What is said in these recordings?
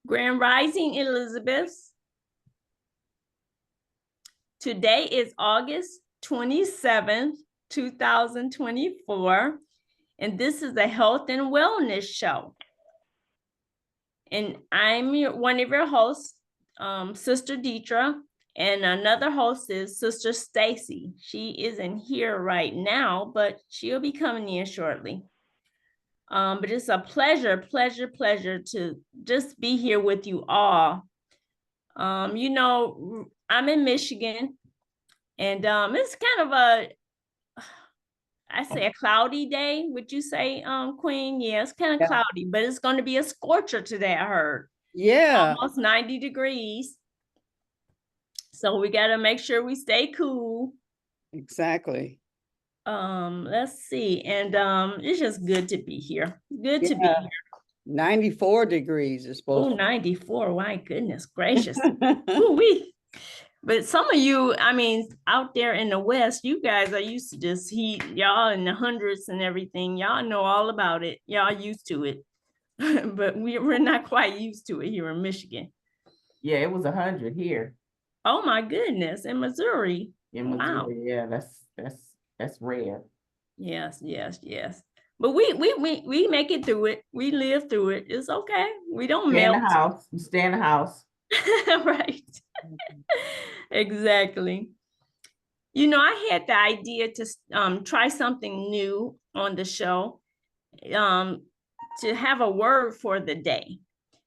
Grand Rising, Elizabeth. Today is August 27th, 2024, and this is the Health and Wellness Show. And I'm one of your hosts, Sister Deitra, and another host is Sister Stacy. She isn't here right now, but she'll be coming in shortly. But it's a pleasure to just be here with you all. You know, I'm in Michigan, and it's kind of I say a cloudy day. Would you say, Queen? Yeah, it's kind of cloudy, but it's going to be a scorcher today, I heard. Yeah. Almost 90 degrees. So we got to make sure we stay cool. Exactly. Let's see. And it's just good to be here. Good to be here. 94 degrees is supposed to. 94. My goodness gracious. Ooh-wee. But some of you, I mean, out there in the West, you guys are used to this heat. Y'all in the hundreds and everything. Y'all know all about it. Y'all used to it. But we're not quite used to it here in Michigan. Yeah, it was 100 here. Oh my goodness, in Missouri. Wow. Yeah, that's rare. Yes. But we make it through it. We live through it. It's okay. We don't melt. In the house. You stay in the house. Right. Exactly. You know, I had the idea to try something new on the show, to have a word for the day.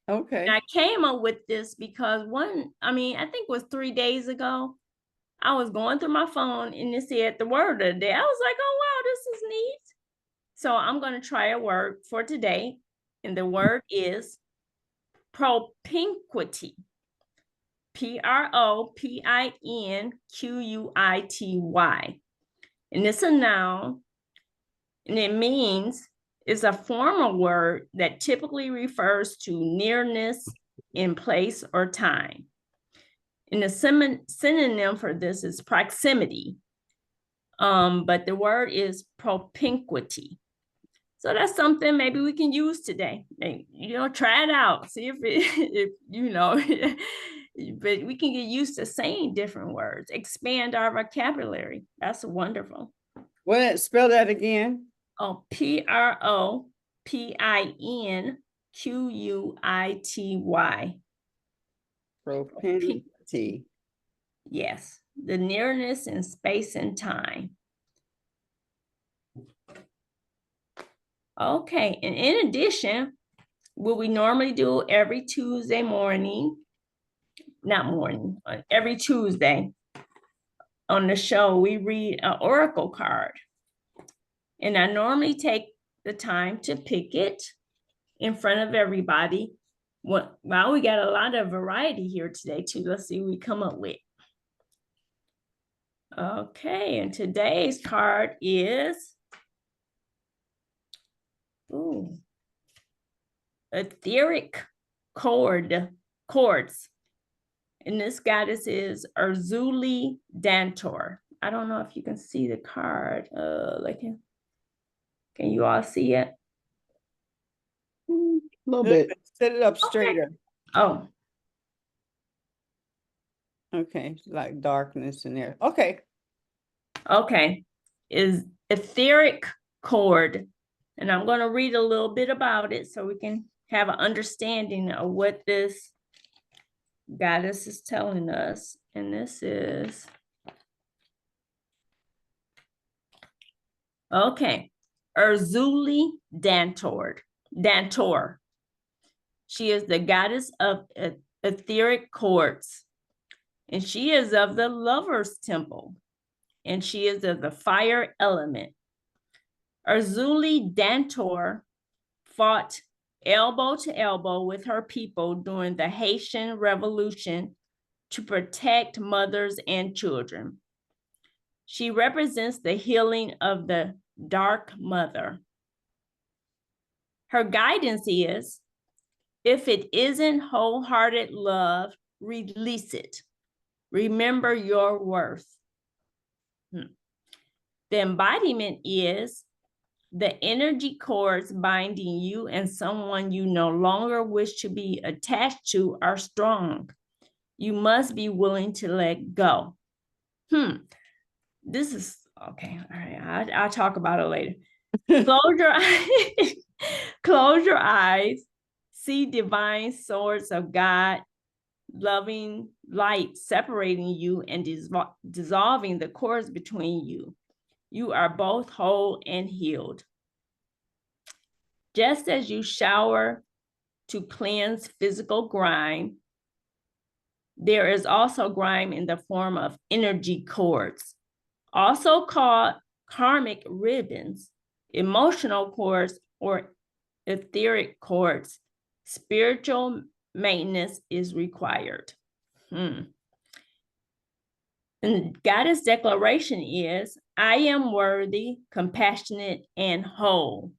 Okay. And I came up with this because I think it was 3 days ago, I was going through my phone and it said the word of the day. I was like, oh, wow, this is neat. So I'm going to try a word for today. And the word is propinquity. propinquity. And it's a noun. And it means it's a formal word that typically refers to nearness in place or time. And the synonym for this is proximity. But the word is propinquity. So that's something maybe we can use today. You know, try it out. See if you know, but we can get used to saying different words, expand our vocabulary. That's wonderful. Well, spell that again. Oh, propinquity. Propinquity. Yes, the nearness in space and time. Okay, and in addition, what we normally do every Tuesday morning, every Tuesday on the show, we read an oracle card. And I normally take the time to pick it in front of everybody. Well, we got a lot of variety here today too. Let's see what we come up with. Okay, and today's card is etheric chords. And this goddess is Erzulie Dantor. I don't know if you can see the card. Can you all see it? A little bit. Set it up straighter. Okay. Oh. Okay, like darkness in there. Okay. Okay. Is etheric chord. And I'm going to read a little bit about it so we can have an understanding of what this goddess is telling us. And this is, okay, Erzulie Dantor. She is the goddess of etheric chords, and she is of the Lover's Temple, and she is of the fire element. Erzulie Dantor fought elbow to elbow with her people during the Haitian Revolution to protect mothers and children. She represents the healing of the Dark Mother. Her guidance is, if it isn't wholehearted love, release it. Remember your worth. The embodiment is, The energy cords binding you and someone you no longer wish to be attached to are strong. You must be willing to let go. This is okay. All right. I'll talk about it later. Close your eyes. Close your eyes. See divine swords of God, loving light separating you and dissolving the cords between you. You are both whole and healed. Just as you shower to cleanse physical grime, there is also grime in the form of energy cords, also called karmic ribbons, emotional cords, or etheric cords. Spiritual maintenance is required. And Goddess declaration is, I am worthy, compassionate, and whole.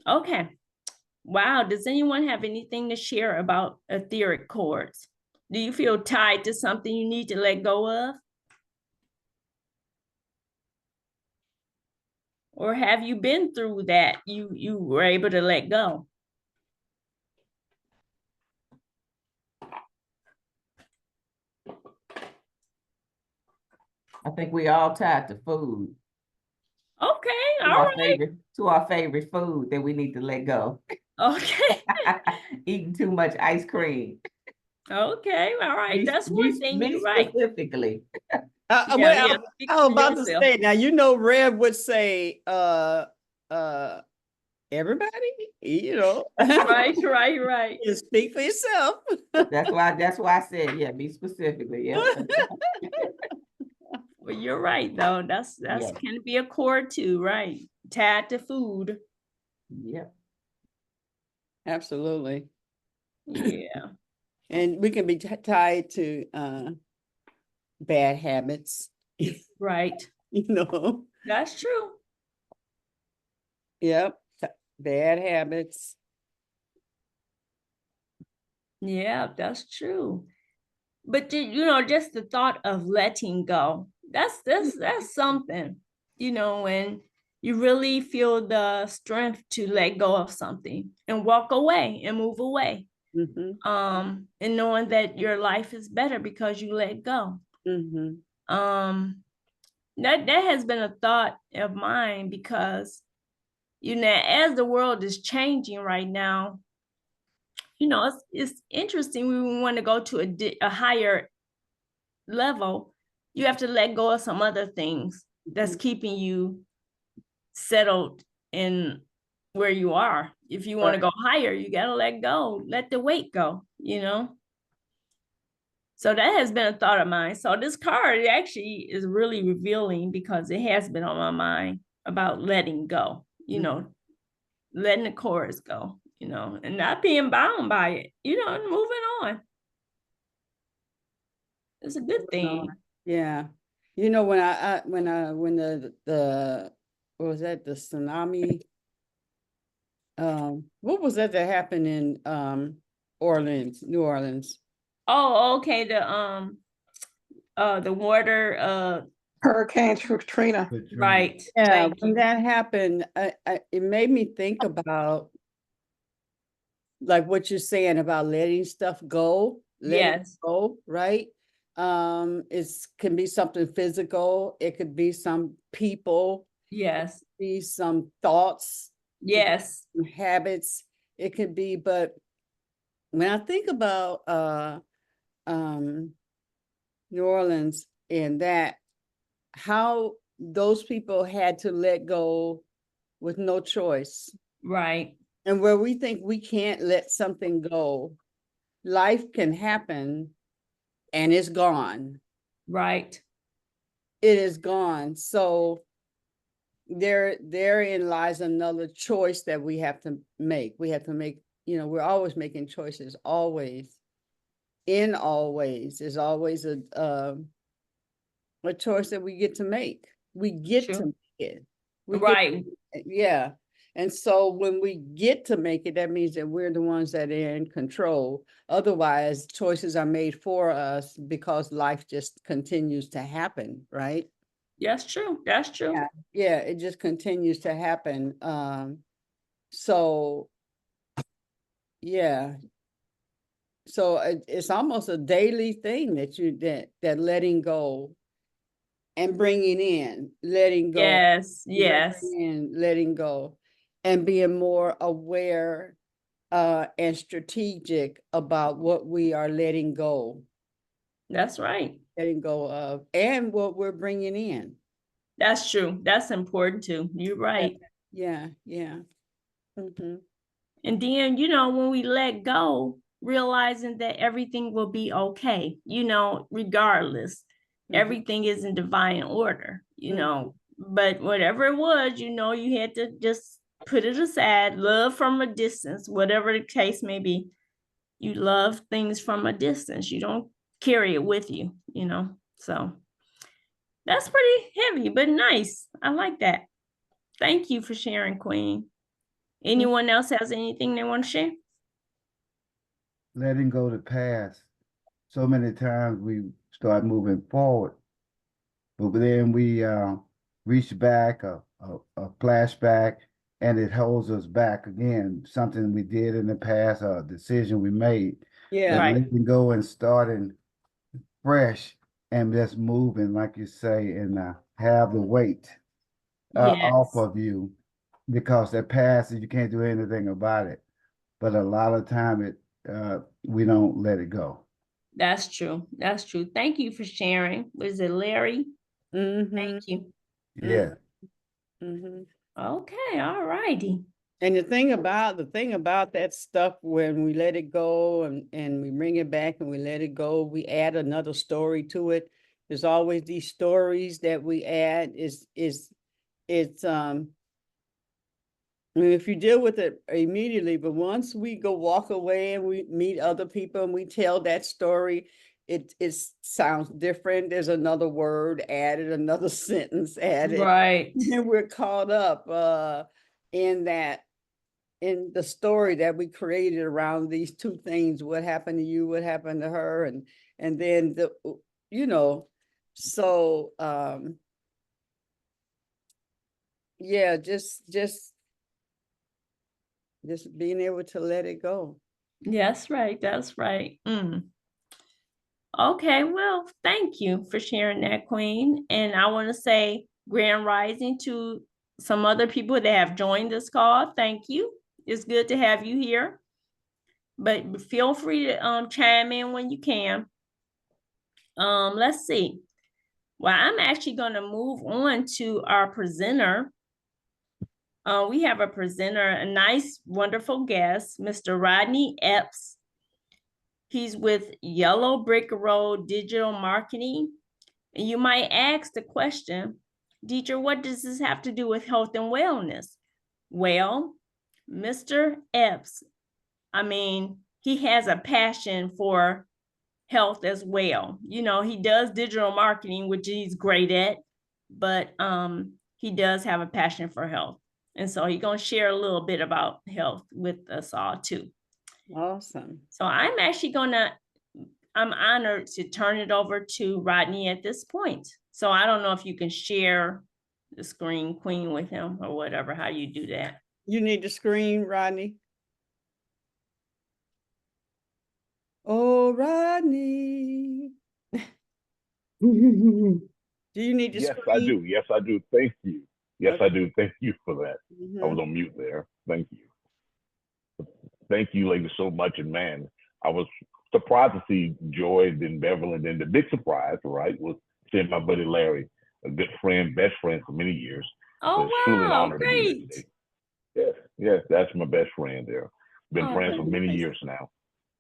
Okay. Wow. Does anyone have anything to share about etheric cords? Do you feel tied to something you need to let go of? Or have you been through that you were able to let go? I think we all tied to food. Okay, all right. To our favorite food that we need to let go. Okay. Eating too much ice cream. Okay, all right. That's one thing you're right. Specifically. I was about to say, now, you know, Rev would say, everybody, you know. Right. You speak for yourself. That's why I said, yeah, be specifically. Yeah. Well, you're right, though. That's can be a cord too, right? Tied to food. Yeah. Absolutely. Yeah. And we can be tied to bad habits. Right. You know. That's true. Yep. Bad habits. Yeah, that's true. But you know, just the thought of letting go, that's something, you know, when you really feel the strength to let go of something and walk away and move away. And knowing that your life is better because you let go. That has been a thought of mine because, you know, as the world is changing right now, you know, it's interesting. We want to go to a higher level. You have to let go of some other things that's keeping you settled in where you are. If you want to go higher, you got to let go, let the weight go, you know? So that has been a thought of mine. So this card actually is really revealing because it has been on my mind about letting go, you know, letting the cords go, you know, and not being bound by it, you know, and moving on. It's a good thing. Yeah. You know, when the what was that, the tsunami? What was that happened in New Orleans? Oh, okay. The water Hurricane Katrina. Right. Yeah, when that happened, it made me think about like what you're saying about letting stuff go, letting it go, right? It can be something physical, it could be some people, yes, be some thoughts, yes, habits, it could be, but when I think about New Orleans and that, how those people had to let go with no choice. Right. And where we think we can't let something go, life can happen and it's gone. Right. It is gone. So therein lies another choice that we have to make. We have to make, you know, we're always making choices, always. In all ways, there's always a choice that we get to make. We get to make it. Right. Yeah. And so when we get to make it, that means that we're the ones that are in control. Otherwise, choices are made for us because life just continues to happen, right? That's true. That's true. Yeah, it just continues to happen. So yeah. So it's almost a daily thing that that letting go and bringing in, letting go, Yes, bringing yes, in, letting go, and being more aware and strategic about what we are letting go of, and what we're bringing in. That's true. That's important too. You're right. Yeah. Mm-hmm. And then, when we let go, realizing that everything will be okay, regardless, everything is in divine order, but whatever it was, you had to just put it aside, love from a distance, whatever the case may be. You love things from a distance. You don't carry it with you, so that's pretty heavy, but nice. I like that. Thank you for sharing, Queen. Anyone else has anything they want to share? Letting go the past. So many times we start moving forward, but then we reach back, a flashback, and it holds us back again. Something we did in the past, a decision we made. Yeah. But Right. letting go and starting fresh and just moving, like you say, and have the weight off Yes. of you, because that past, you can't do anything about it. But a lot of time we don't let it go. That's true. That's true. Thank you for sharing. Was it Larry? Thank you. Yeah. Mm-hmm. Okay, all righty. And the thing about that stuff, when we let it go and we bring it back and we let it go, we add another story to it. There's always these stories that we add. It's I mean, if you deal with it immediately, but once we go walk away and we meet other people and we tell that story, it sounds different. There's another word added, another sentence added. Right. And we're caught up in the story that we created around these two things: what happened to you, what happened to her, and then so yeah, just being able to let it go. That's right. That's right. Okay, well, thank you for sharing that, Queen. And I want to say grand rising to some other people that have joined this call. Thank you. It's good to have you here. But feel free to chime in when you can. Let's see. Well, I'm actually going to move on to our presenter. We have a presenter, a nice, wonderful guest, Mr. Rodney Epps. He's with Yellow Brick Road Digital Marketing. And you might ask the question, Deitra, what does this have to do with health and wellness? Well, Mr. Epps, he has a passion for health as well. He does digital marketing, which he's great at, but he does have a passion for health. And so he's going to share a little bit about health with us all too. Awesome. So I'm honored to turn it over to Rodney at this point. So I don't know if you can share the screen, Queen, with him or whatever, how you do that. You need the screen, Rodney. Oh, Rodney. Do you need the Yes, screen? I do. Yes, I do. Thank you. Yes, Okay. I do. Thank you for that. I was on mute there. Thank you. Thank you, ladies, so much. And man, I was surprised to see Joy and Beverly. And then the big surprise, right, was seeing my buddy Larry, a good friend, best friend for many years. Oh, It's truly an wow, honor to be here great. today. Yes, that's my best friend there. Been Oh, friends that's for many nice. years now.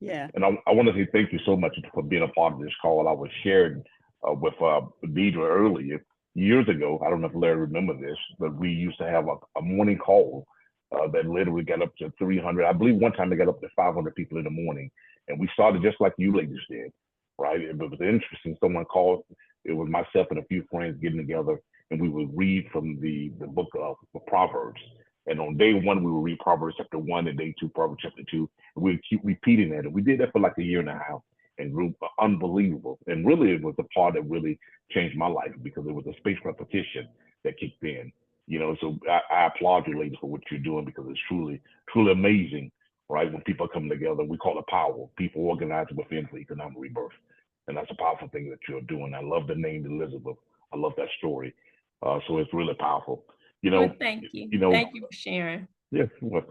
Yeah. And I want to say thank you so much for being a part of this call. I was shared with Deitra earlier, years ago. I don't know if Larry remember this, but we used to have a morning call that literally got up to 300. I believe one time they got up to 500 people in the morning. And we started just like you ladies did, right? It was interesting. Someone called. It was myself and a few friends getting together, and we would read from the book of Proverbs. And on day one, we would read Proverbs chapter 1, and day 2, Proverbs chapter 2. And we'd keep repeating that. And we did that for like a year and a half. and group, unbelievable. And really, it was the part that really changed my life because it was a space repetition that kicked in. You know, so I applaud you, ladies, for what you're doing because it's truly, truly amazing, right? When people come together, we call it power. People organizing within for economic rebirth, and that's a powerful thing that you're doing. I love the name Elizabeth. I love that story. So it's really powerful. You know, well, thank you. Thank you for sharing. Yeah, well,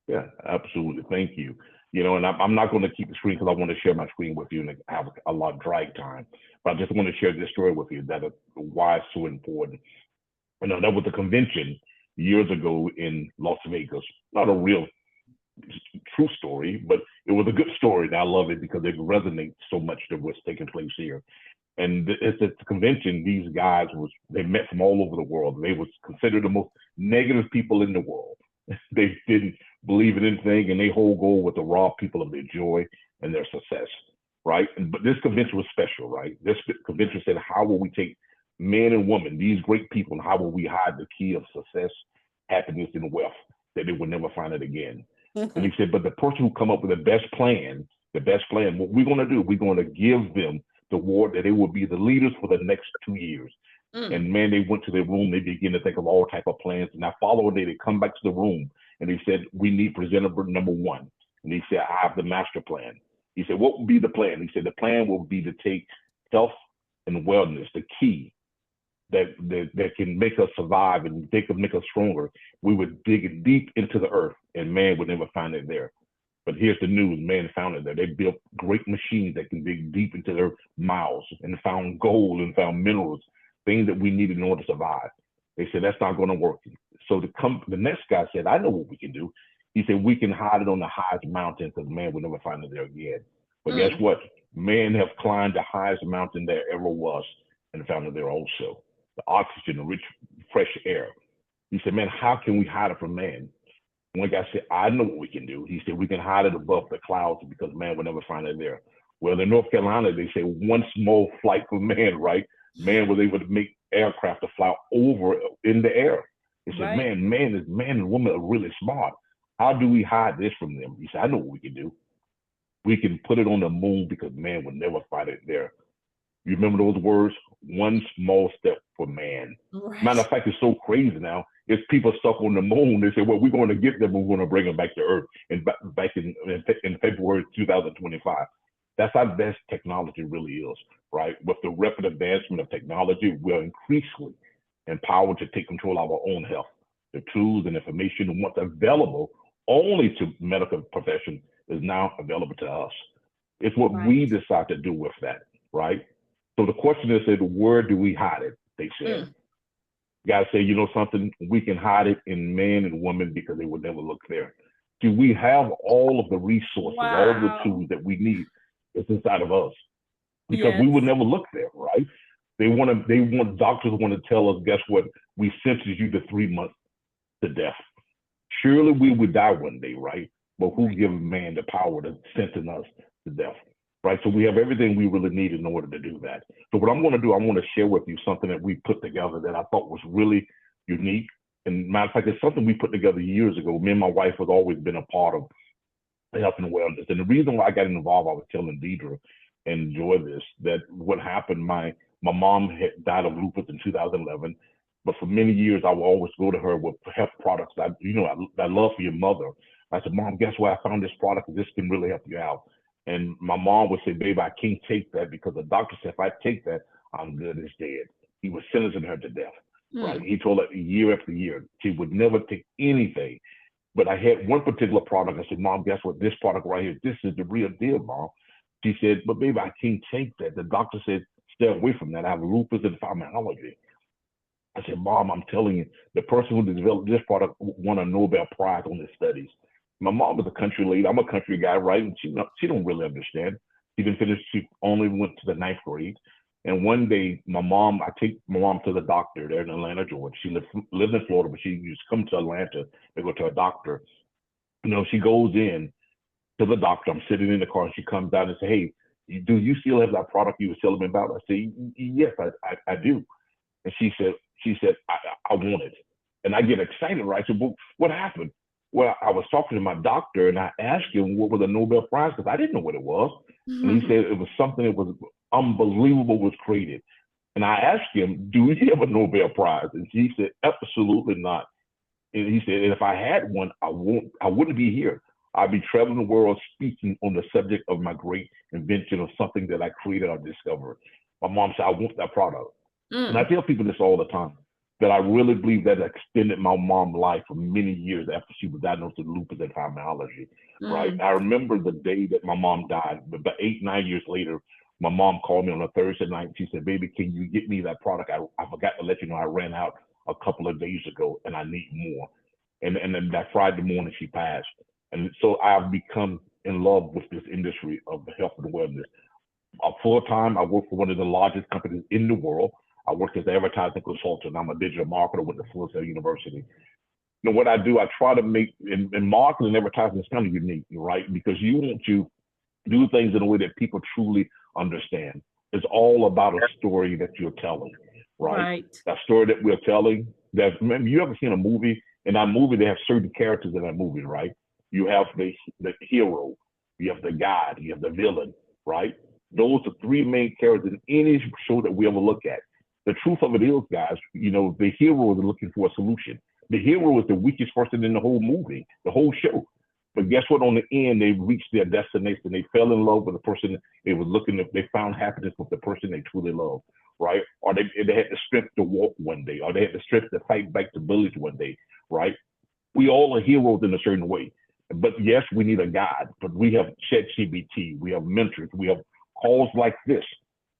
yeah, absolutely. Thank you. You know, and I'm not going to keep the screen because I want to share my screen with you and have a lot of drag time. But I just want to share this story with you that why it's so important. You know, that was a convention years ago in Las Vegas. Not a real true story, but it was a good story. And I love it because it resonates so much to what's taking place here. And it's at the convention, these guys they met from all over the world. They was considered the most negative people in the world. They didn't believe in anything, and their whole goal was to rob people of their joy and their success, right? But this convention was special, right? This convention said, how will we take men and women, these great people, and how will we hide the key of success, happiness, and wealth that they will never find it again? And he said, but the person who come up with the best plan, what we're going to do, we're going to give them the award that they will be the leaders for the next 2 years. And man, they went to their room, they began to think of all type of plans. And that following day, they come back to the room and they said, we need presenter number one. And he said, I have the master plan. He said, what would be the plan? He said, the plan will be to take health and wellness, the key that can make us survive and they can make us stronger. We would dig deep into the earth and man would never find it there. But here's the news, man found it there. They built great machines that can dig deep into their mouths and found gold and found minerals, things that we needed in order to survive. They said, that's not going to work. So the next guy said, I know what we can do. He said, we can hide it on the highest mountain because man will never find it there again. But guess what? Man have climbed the highest mountain there ever was and found it there also. The oxygen, the rich, fresh air. He said, man, how can we hide it from man? One guy said, I know what we can do. He said, we can hide it above the clouds because man will never find it there. Well, in North Carolina, they say one small flight for man, right? Man was able to make aircraft to fly over in the air. He said, right. man and woman are really smart. How do we hide this from them? He said, I know what we can do. We can put it on the moon because man will never find it there. You remember those words? One small step for man. Right. Matter of fact, it's so crazy now. If people stuck on the moon, they say, well, we're going to get them, we're going to bring them back to Earth and back in February 2025. That's how best technology really is, right? With the rapid advancement of technology, we're increasingly empowered to take control of our own health. The tools and information once available only to medical profession is now available to us. It's what we decide to do with that, right? So the question is, where do we hide it? They said. You gotta say, you know something, we can hide it in man and woman because they will never look there. See, we have all of the resources, all of the tools that we need. It's inside of us because we would never look there, right? Doctors want to tell us, guess what? We sentence you to 3 months to death. Surely we would die one day, right? But who gives man the power to sentence us to death? Right, so we have everything we really need in order to do that. So what I'm going to do, I want to share with you something that we put together that I thought was really unique. And matter of fact, it's something we put together years ago. Me and my wife have always been a part of health and wellness. And the reason why I got involved, I was telling Deitra and Joy this, that what happened, my mom had died of lupus in 2011. But for many years, I would always go to her with health products. I love for your mother. I said, Mom, guess what? I found this product. This can really help you out. And my mom would say, babe, I can't take that because the doctor said if I take that, I'm good as dead. He was sentencing her to death, right? He told her year after year, she would never take anything. But I had one particular product. I said, Mom, guess what? This product right here, this is the real deal, Mom. She said, but baby, I can't take that. The doctor said, stay away from that. I have lupus and fibromyalgia. I said, Mom, I'm telling you, the person who developed this product won a Nobel Prize on his studies. My mom was a country lady. I'm a country guy, right? And she don't really understand. She didn't finish. She only went to the 9th grade. And one day, I take my mom to the doctor there in Atlanta, Georgia. She lived in Florida, but she used to come to Atlanta to go to a doctor. You know, she goes in to the doctor. I'm sitting in the car, and she comes out and says, hey, do you still have that product you were telling me about? I say, yes, I do. And she said, I want it. And I get excited, right? I said, well, what happened? Well, I was talking to my doctor and I asked him what was the Nobel Prize because I didn't know what it was. And he said it was something that was unbelievable was created. And I asked him, do we have a Nobel Prize? And he said, absolutely not. And he said, and if I had one, I wouldn't be here. I'd be traveling the world speaking on the subject of my great invention of something that I created or discovered. My mom said, I want that product. And I tell people this all the time, that I really believe that extended my mom's life for many years after she was diagnosed with lupus and fibromyalgia, right? I remember the day that my mom died, but about 8-9 years later, my mom called me on a Thursday night. She said, baby, can you get me that product? I forgot to let you know I ran out a couple of days ago and I need more. And then that Friday morning she passed. And so I've become in love with this industry of health and wellness. Full time, I work for one of the largest companies in the world. I work as an advertising consultant. I'm a digital marketer with the Full Sail University. You know, what I do, I try to make, in marketing and advertising, it's kind of unique, right? Because you want to do things in a way that people truly understand. It's all about a story that you're telling, right? That story that we're telling, remember, you ever seen a movie? In that movie, they have certain characters in that movie, right? You have the hero, you have the guide, you have the villain, right? Those are three main characters in any show that we ever look at. The truth of it is, guys, you know, the hero is looking for a solution. The hero is the weakest person in the whole movie, the whole show. But guess what? On the end, they reached their destination. They fell in love with the person they were looking at. They found happiness with the person they truly love, right? Or they had the strength to walk one day, or they had the strength to fight back the bullies one day, right? We all are heroes in a certain way. But yes, we need a guide. But we have ChatGPT, we have mentors, we have calls like this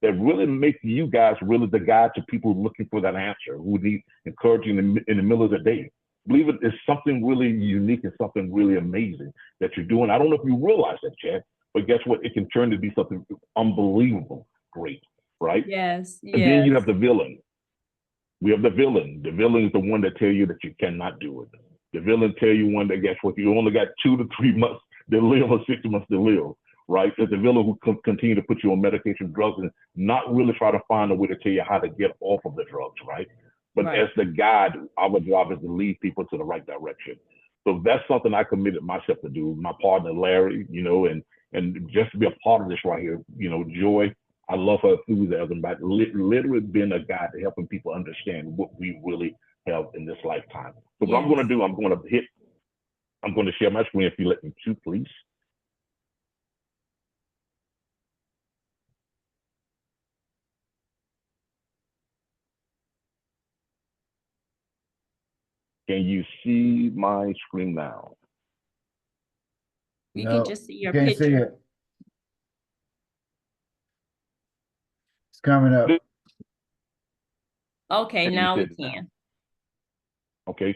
that really make you guys really the guide to people looking for that answer, who need encouraging in the middle of the day. Believe it is something really unique and something really amazing that you're doing. I don't know if you realize that, Chad, but guess what? It can turn to be something unbelievable, great, right? Yes. And then you have the villain. We have the villain. The villain is the one that tell you that you cannot do it. The villain tell you one that, guess what? You only got 2 to 3 months to live or 6 months to live, right? There's the villain who continue to put you on medication, drugs, and not really try to find a way to tell you how to get off of the drugs, right? But as the guide, our job is to lead people to the right direction. So that's something I committed myself to do. My partner, Larry, you know, and just to be a part of this right here, you know, Joy, I love her enthusiasm about literally being a guide to helping people understand what we really have in this lifetime. So what I'm going to do, I'm going to share my screen if you let me to, please. Can you see my screen now? You can just see your can't picture. see it. It's coming up. Okay, now we can. Okay.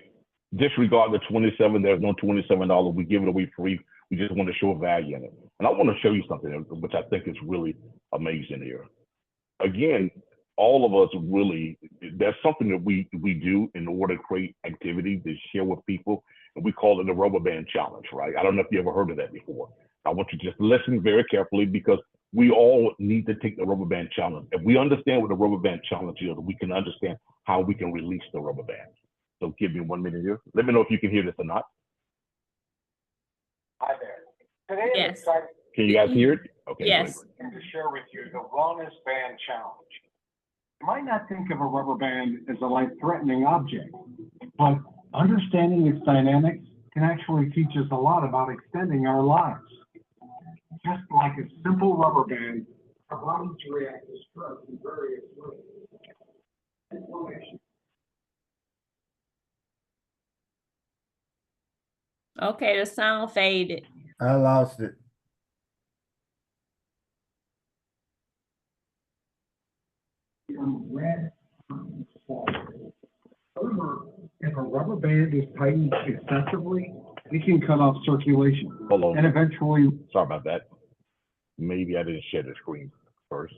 Disregard the $27. There's no $27. We give it away free. We just want to show value in it. And I want to show you something which I think is really amazing here. Again, all of us really, there's something that we do in order to create activity to share with people, and we call it the rubber band challenge, right? I don't know if you ever heard of that before. I want you to just listen very carefully, because we all need to take the rubber band challenge. If we understand what the rubber band challenge is, we can understand how we can release the rubber band. So give me 1 minute here. Let me know if you can hear this or not. Hi there. Today I'm Yes. excited Can you guys hear it? Okay. Yes. Great. to share with you the Wellness Band Challenge. You might not think of a rubber band as a life-threatening object, but understanding its dynamics can actually teach us a lot about extending our lives. Just like a simple rubber band, our bodies react to stress in various ways. Inflammation. Okay, the sound faded. I lost it. However, if a rubber band is tightened excessively, it can cut off circulation. Hold on. And eventually, Sorry about that. Maybe I didn't share the screen first.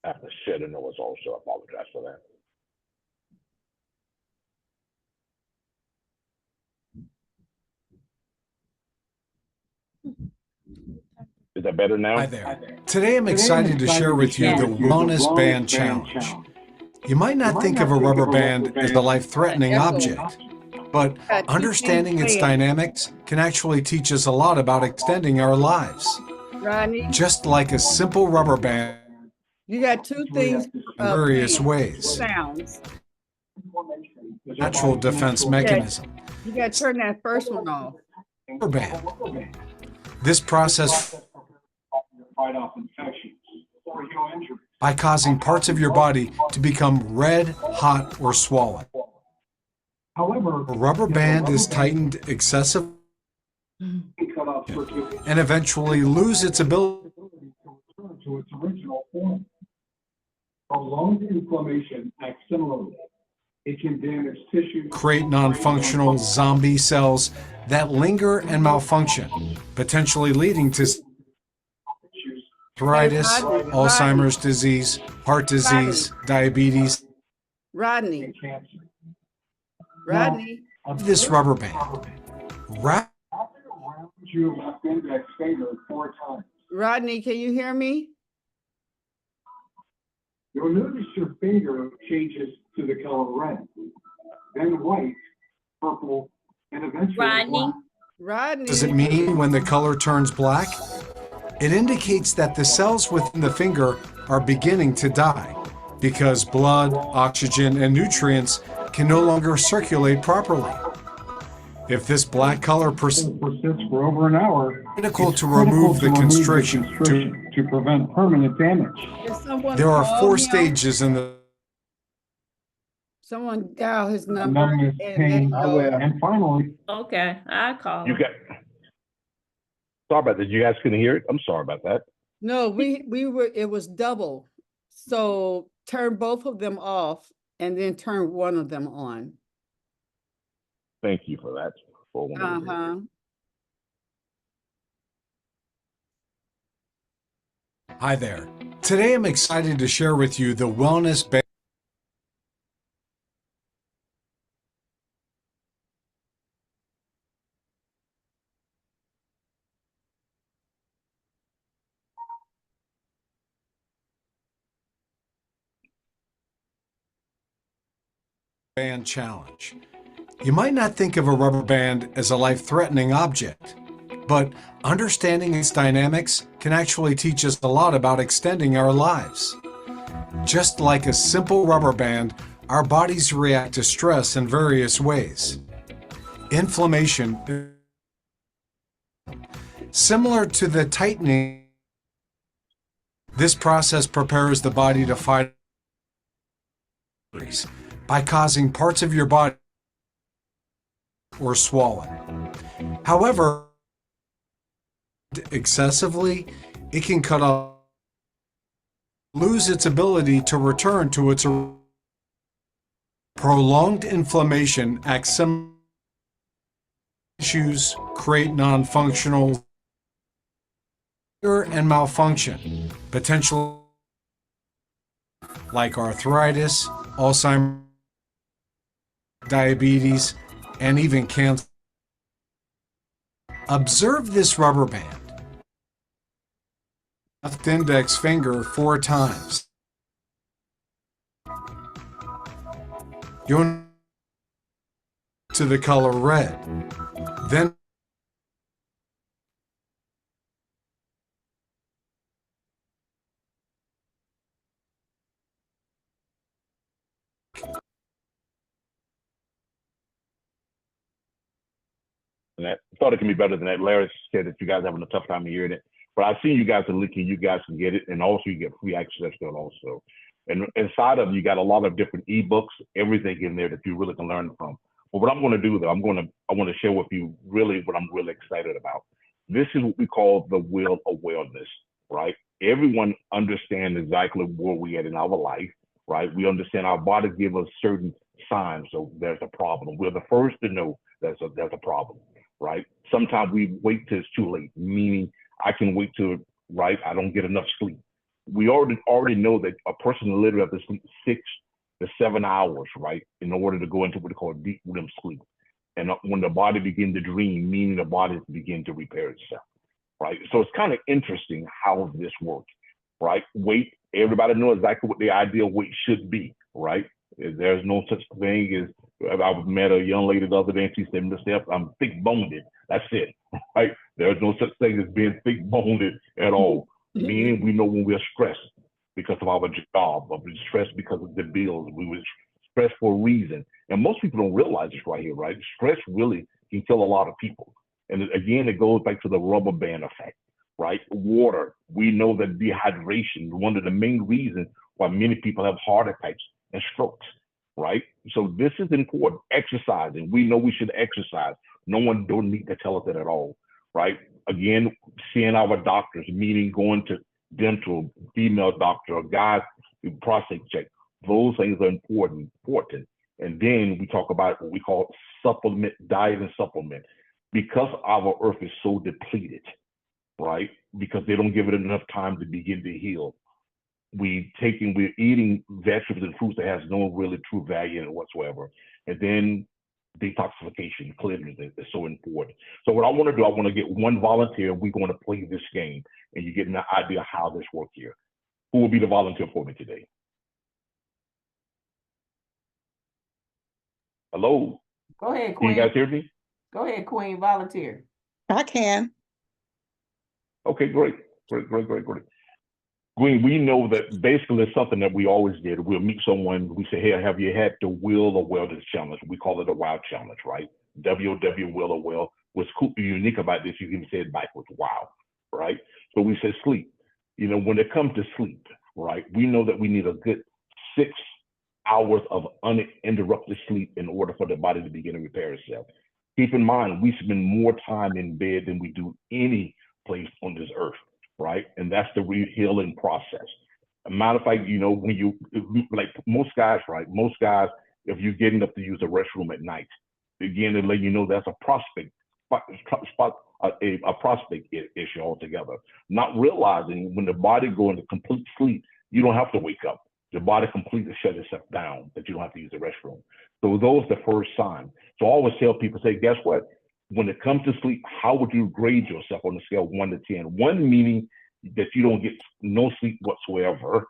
I have to share the noise also. I apologize for that. Is that better now? Hi there. Today I'm excited to share with you the Wellness Band Challenge. You might not think of a rubber band as a life-threatening object, but understanding its dynamics can actually teach us a lot about extending our lives. Rodney, just like a simple rubber band you got two things. in various ways. Sounds. Natural defense mechanism. You got to turn that first one off. Rubber band. This process Fight off infections or heal injuries. by causing parts of your body to become red, hot, or swollen. However, A rubber band is tightened excessively cut off circulation and eventually lose its ability to return to its original form. Prolonged inflammation acts similarly. It can damage tissue. to create non-functional zombie cells that linger and malfunction, potentially leading to arthritis, Rodney, Alzheimer's disease, heart disease, diabetes. Rodney, and cancer. Rodney, This rubber band. Wrap Wrap it around your left index finger 4 times. Rodney, can you hear me? You'll notice your finger changes to the color red, then white, purple, and eventually Rodney? black. Rodney. Does it mean when the color turns black? It indicates that the cells within the finger are beginning to die because blood, oxygen, and nutrients can no longer circulate properly. If this black color persists, Persists for over an hour. critical it's to remove the constriction. to prevent permanent damage. Did someone There are call 4 him? stages in the Someone dial his number. Numbness, and let pain, him know. and finally, Okay, I call You him. got. Sorry about that. You guys couldn't hear it. I'm sorry about that. No, we were, it was double. So turn both of them off and then turn one of them on. Thank you for that. Uh-huh. Hi there. Today I'm excited to share with you the Wellness Band Challenge. You might not think of a rubber band as a life-threatening object, but understanding its dynamics can actually teach us a lot about extending our lives. Just like a simple rubber band, our bodies react to stress in various ways. Inflammation, similar to the tightening, this process prepares the body to fight by causing parts of your body or swollen. However, excessively, it can cut off, lose its ability to return to its prolonged inflammation acts similar tissues, create non-functional and malfunction, potential like arthritis, Alzheimer's, diabetes, and even cancer. Observe this rubber band. Left index finger 4 times. You'll to the color red. Then And I thought it can be better than that. Larry said that you guys are having a tough time of hearing it, but I've seen you guys are leaking. You guys can get it, and also you get free access to it also. And inside of you got a lot of different ebooks, everything in there that you really can learn from. But what I'm going to do though, I want to share with you really what I'm really excited about. This is what we call the wheel of wellness, right? Everyone understands exactly where we are in our life, right? We understand our body give us certain signs, so there's a problem. We're the first to know there's a problem, right? Sometimes we wait till it's too late, meaning I can wait till, right, I don't get enough sleep. We already know that a person literally has to sleep 6 to 7 hours, right, in order to go into what they call deep REM sleep. And when the body begins to dream, meaning the body begins to repair itself, right? So it's kind of interesting how this works, right? Weight, everybody knows exactly what the ideal weight should be, right? There's no such thing as I met a young lady the other day, and she said, "Mr. F, I'm thick-boned. That's it, right? There's no such thing as being thick-boned at all. Meaning, we know when we're stressed because of our job, or we're stressed because of the bills. We were stressed for a reason, and most people don't realize this right here, right? Stress really can kill a lot of people. And again, it goes back to the rubber band effect, right? Water. We know that dehydration is one of the main reasons why many people have heart attacks and strokes, right? So this is important. Exercising. We know we should exercise. No one don't need to tell us that at all, right? Again, seeing our doctors, meaning going to dental, female doctor, or guys, prostate check. Those things are important. And then we talk about what we call supplement, diet and supplement. Because our earth is so depleted, right? Because they don't give it enough time to begin to heal. We're eating vegetables and fruits that has no really true value in it whatsoever. And then detoxification, cleansing is so important. So what I want to do, I want to get one volunteer, and we're going to play this game, and you get an idea of how this works here. Who will be the volunteer for me today? Hello? Go ahead, Can Queen. you guys hear me? Go ahead, Queen, volunteer. I can. Okay, great. Green, we know that basically it's something that we always did. We'll meet someone, we say, hey, have you had the will or wellness challenge? We call it a WOW challenge, right? WOW, will or well. What's cool, unique about this, you can say it backwards, wow, right? So we say sleep. You know, when it comes to sleep, right, we know that we need a good 6 hours of uninterrupted sleep in order for the body to begin to repair itself. Keep in mind, we spend more time in bed than we do any place on this earth, right? And that's the healing process. A matter of fact, you know, when you, like most guys, right? Most guys, if you're getting up to use the restroom at night, again, to let you know that's a prospect issue altogether. Not realizing when the body goes into complete sleep, you don't have to wake up. The body completely shuts itself down, that you don't have to use the restroom. So those are the first sign. So I always tell people, say, guess what? When it comes to sleep, how would you grade yourself on a scale of 1 to 10? 1 meaning that you don't get no sleep whatsoever,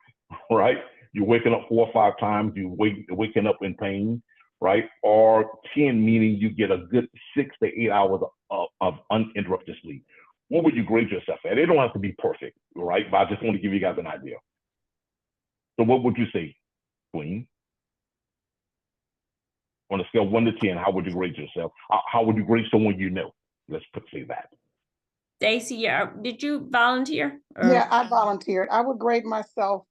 right? You're waking up 4 or 5 times, waking up in pain, right? Or 10 meaning you get a good 6 to 8 hours of uninterrupted sleep. What would you grade yourself at? It don't have to be perfect, right? But I just want to give you guys an idea. So what would you say, Queen? On a scale of 1 to 10, how would you grade yourself? How would you grade someone you know? Let's say that. Stacy, did you volunteer? Yeah, I volunteered. I would grade myself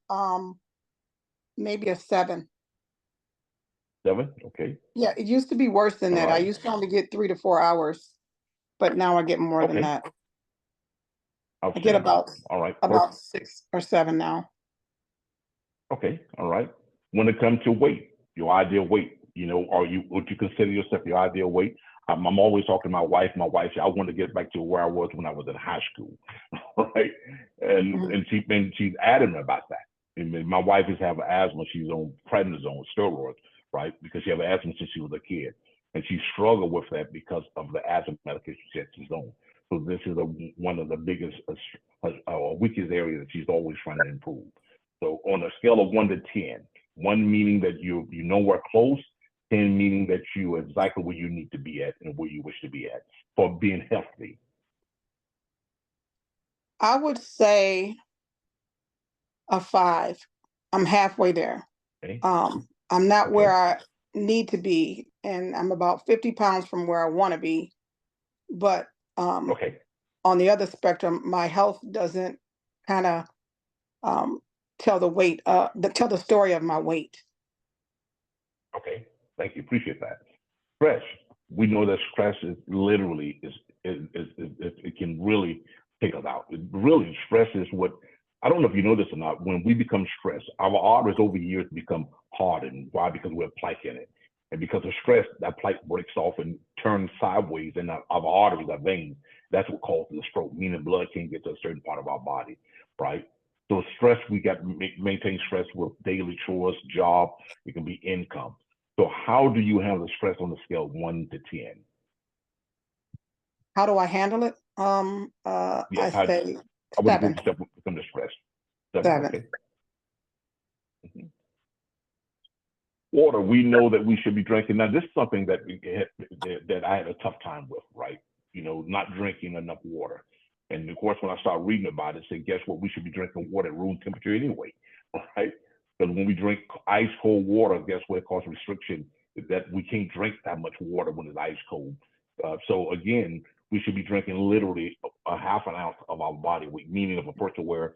maybe a 7. 7, okay. Yeah, it used to be worse than that. I used to only get 3 to 4 hours, but now I get more than that. I get about 6 or 7 now. Okay, all right. When it comes to weight, your ideal weight, you know, would you consider yourself your ideal weight? I'm always talking to my wife. My wife said, I want to get back to where I was when I was in high school, right? And she's adamant about that. And my wife is having asthma. She's on prednisone, steroids, right? Because she has asthma since she was a kid. And she struggled with that because of the asthma medication that she's on. So this is one of the biggest, weakest areas that she's always trying to improve. So on a scale of 1 to 10, 1 meaning that you know we're close, 10 meaning that you are exactly where you need to be at and where you wish to be at for being healthy. I would say a 5. I'm halfway there. Okay. I'm not where I need to be, and I'm about 50 pounds from where I want to be. But on the other spectrum, my health doesn't kind of tell the story of my weight. Okay, thank you. Appreciate that. Stress. We know that stress is literally it can really take us out. Really, stress is what, I don't know if you know this or not. When we become stressed, our arteries over years become hardened. Why? Because we have plaque in it, and because of stress, that plaque breaks off and turns sideways in our arteries, our veins. That's what causes the stroke. Meaning blood can't get to a certain part of our body, right? So stress, we got to maintain stress with daily chores, job. It can be income. So how do you handle stress on the scale of 1 to 10? How do I handle it? I say 7. Become the stress. 7. Okay. Water, we know that we should be drinking. Now, this is something that that I had a tough time with, right? You know, not drinking enough water. And of course, when I started reading about it, I said, guess what? We should be drinking water at room temperature anyway, right? Because when we drink ice cold water, guess what? It causes restriction that we can't drink that much water when it's ice cold. So again, we should be drinking literally a half an ounce of our body weight, meaning if a person wears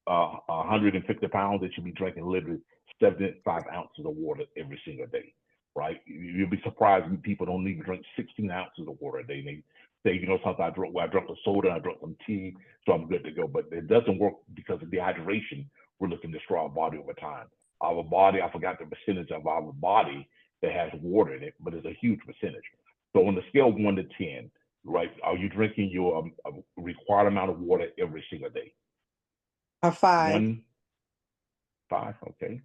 150 pounds, they should be drinking literally 75 ounces of water every single day, right? You'll be surprised when people don't even drink 16 ounces of water a day. They say, you know, something I drank a soda, I drank some tea, so I'm good to go. But it doesn't work because of dehydration. We're looking to destroy our body over time. Our body, I forgot the percentage of our body that has water in it, but it's a huge percentage. So on the scale of 1 to 10, right, are you drinking your required amount of water every single day? A 5. 1, 5, okay.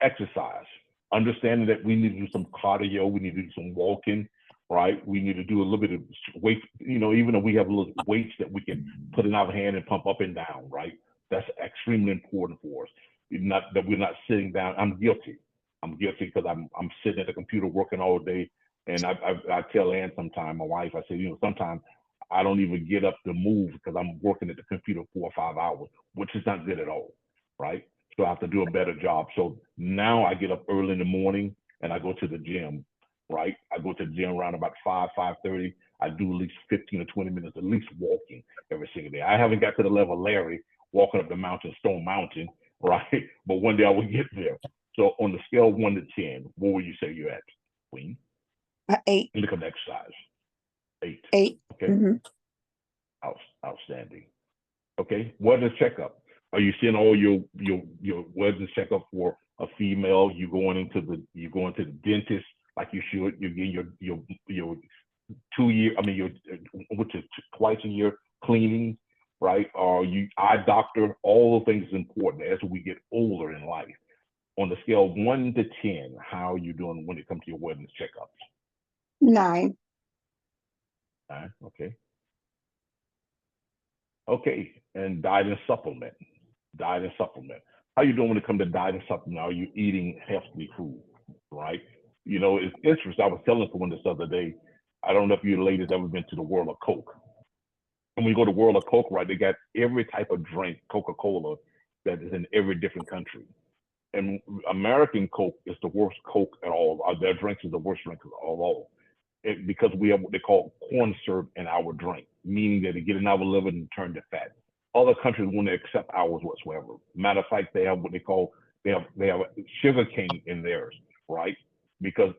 Exercise. Understanding that we need to do some cardio, we need to do some walking, right? We need to do a little bit of weight, you know, even if we have little weights that we can put in our hand and pump up and down, right? That's extremely important for us. Not that we're not sitting down. I'm guilty because I'm sitting at the computer working all day. And I tell Ann sometimes, my wife, I say, you know, sometimes I don't even get up to move because I'm working at the computer 4 or 5 hours, which is not good at all, right? So I have to do a better job. So now I get up early in the morning and I go to the gym, right? I go to the gym around about 5:30. I do at least 15 or 20 minutes, at least walking every single day. I haven't got to the level of Larry walking up the mountain, Stone Mountain, right? But one day I will get there. So on the scale of 1 to 10, what would you say you're at, Queen? 8. Look at exercise. 8. 8. Okay. Outstanding. Okay. Wellness checkup. Are you seeing all your wellness checkup for a female? You going to the dentist like you should. You're getting your 2 year. I mean, your which is twice a year cleaning, right? Or you eye doctor. All the things is important as we get older in life. On the scale of 1 to 10, how are you doing when it comes to your wellness checkups? 9. 9. Okay. Okay. And diet and supplement. Diet and supplement. How you doing when it comes to diet and supplement? Are you eating healthy food, right? You know, it's interesting. I was telling someone this other day. I don't know if you ladies ever been to the World of Coke. And when you go to World of Coke, right, they got every type of drink, Coca-Cola, that is in every different country. And American Coke is the worst Coke at all. Their drinks is the worst drink of all. Because we have what they call corn syrup in our drink, meaning that it get in our liver and turn to fat. Other countries won't accept ours whatsoever. Matter of fact, they have what they call they have sugar cane in theirs, right? Because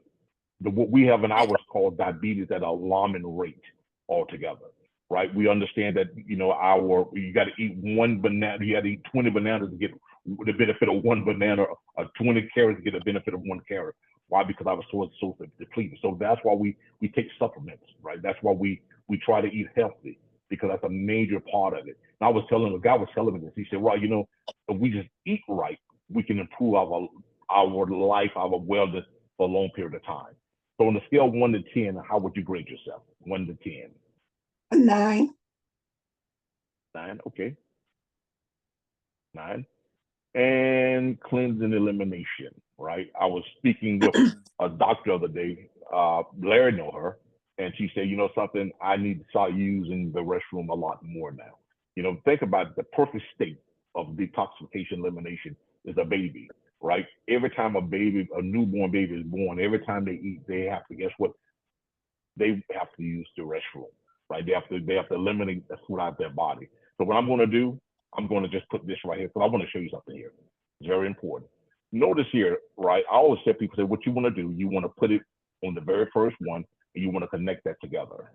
what we have in ours called diabetes at an alarming rate altogether, right? We understand that, you know, you got to eat 1 banana, you got to eat 20 bananas to get the benefit of 1 banana, or 20 carrots to get the benefit of 1 carrot. Why? Because our soil is so depleted. So that's why we take supplements, right? That's why we try to eat healthy, because that's a major part of it. And I was telling the guy was telling me this. He said, well, you know, if we just eat right, we can improve our life, our wellness for a long period of time. So on a scale of 1 to 10, how would you grade yourself? 1 to 10. 9. 9, okay. 9. And cleanse and elimination, right? I was speaking with a doctor the other day. Larry know her, and she said, you know something, I need to start using the restroom a lot more now. You know, think about it, the perfect state of detoxification elimination is a baby, right? Every time a newborn baby is born, every time they eat, they have to, guess what? They have to use the restroom, right? They have to eliminate the food out of their body. So what I'm going to do, I'm going to just put this right here, because I want to show you something here. It's very important. Notice here, right? I always say, people say, what you want to do, you want to put it on the very first one, and you want to connect that together.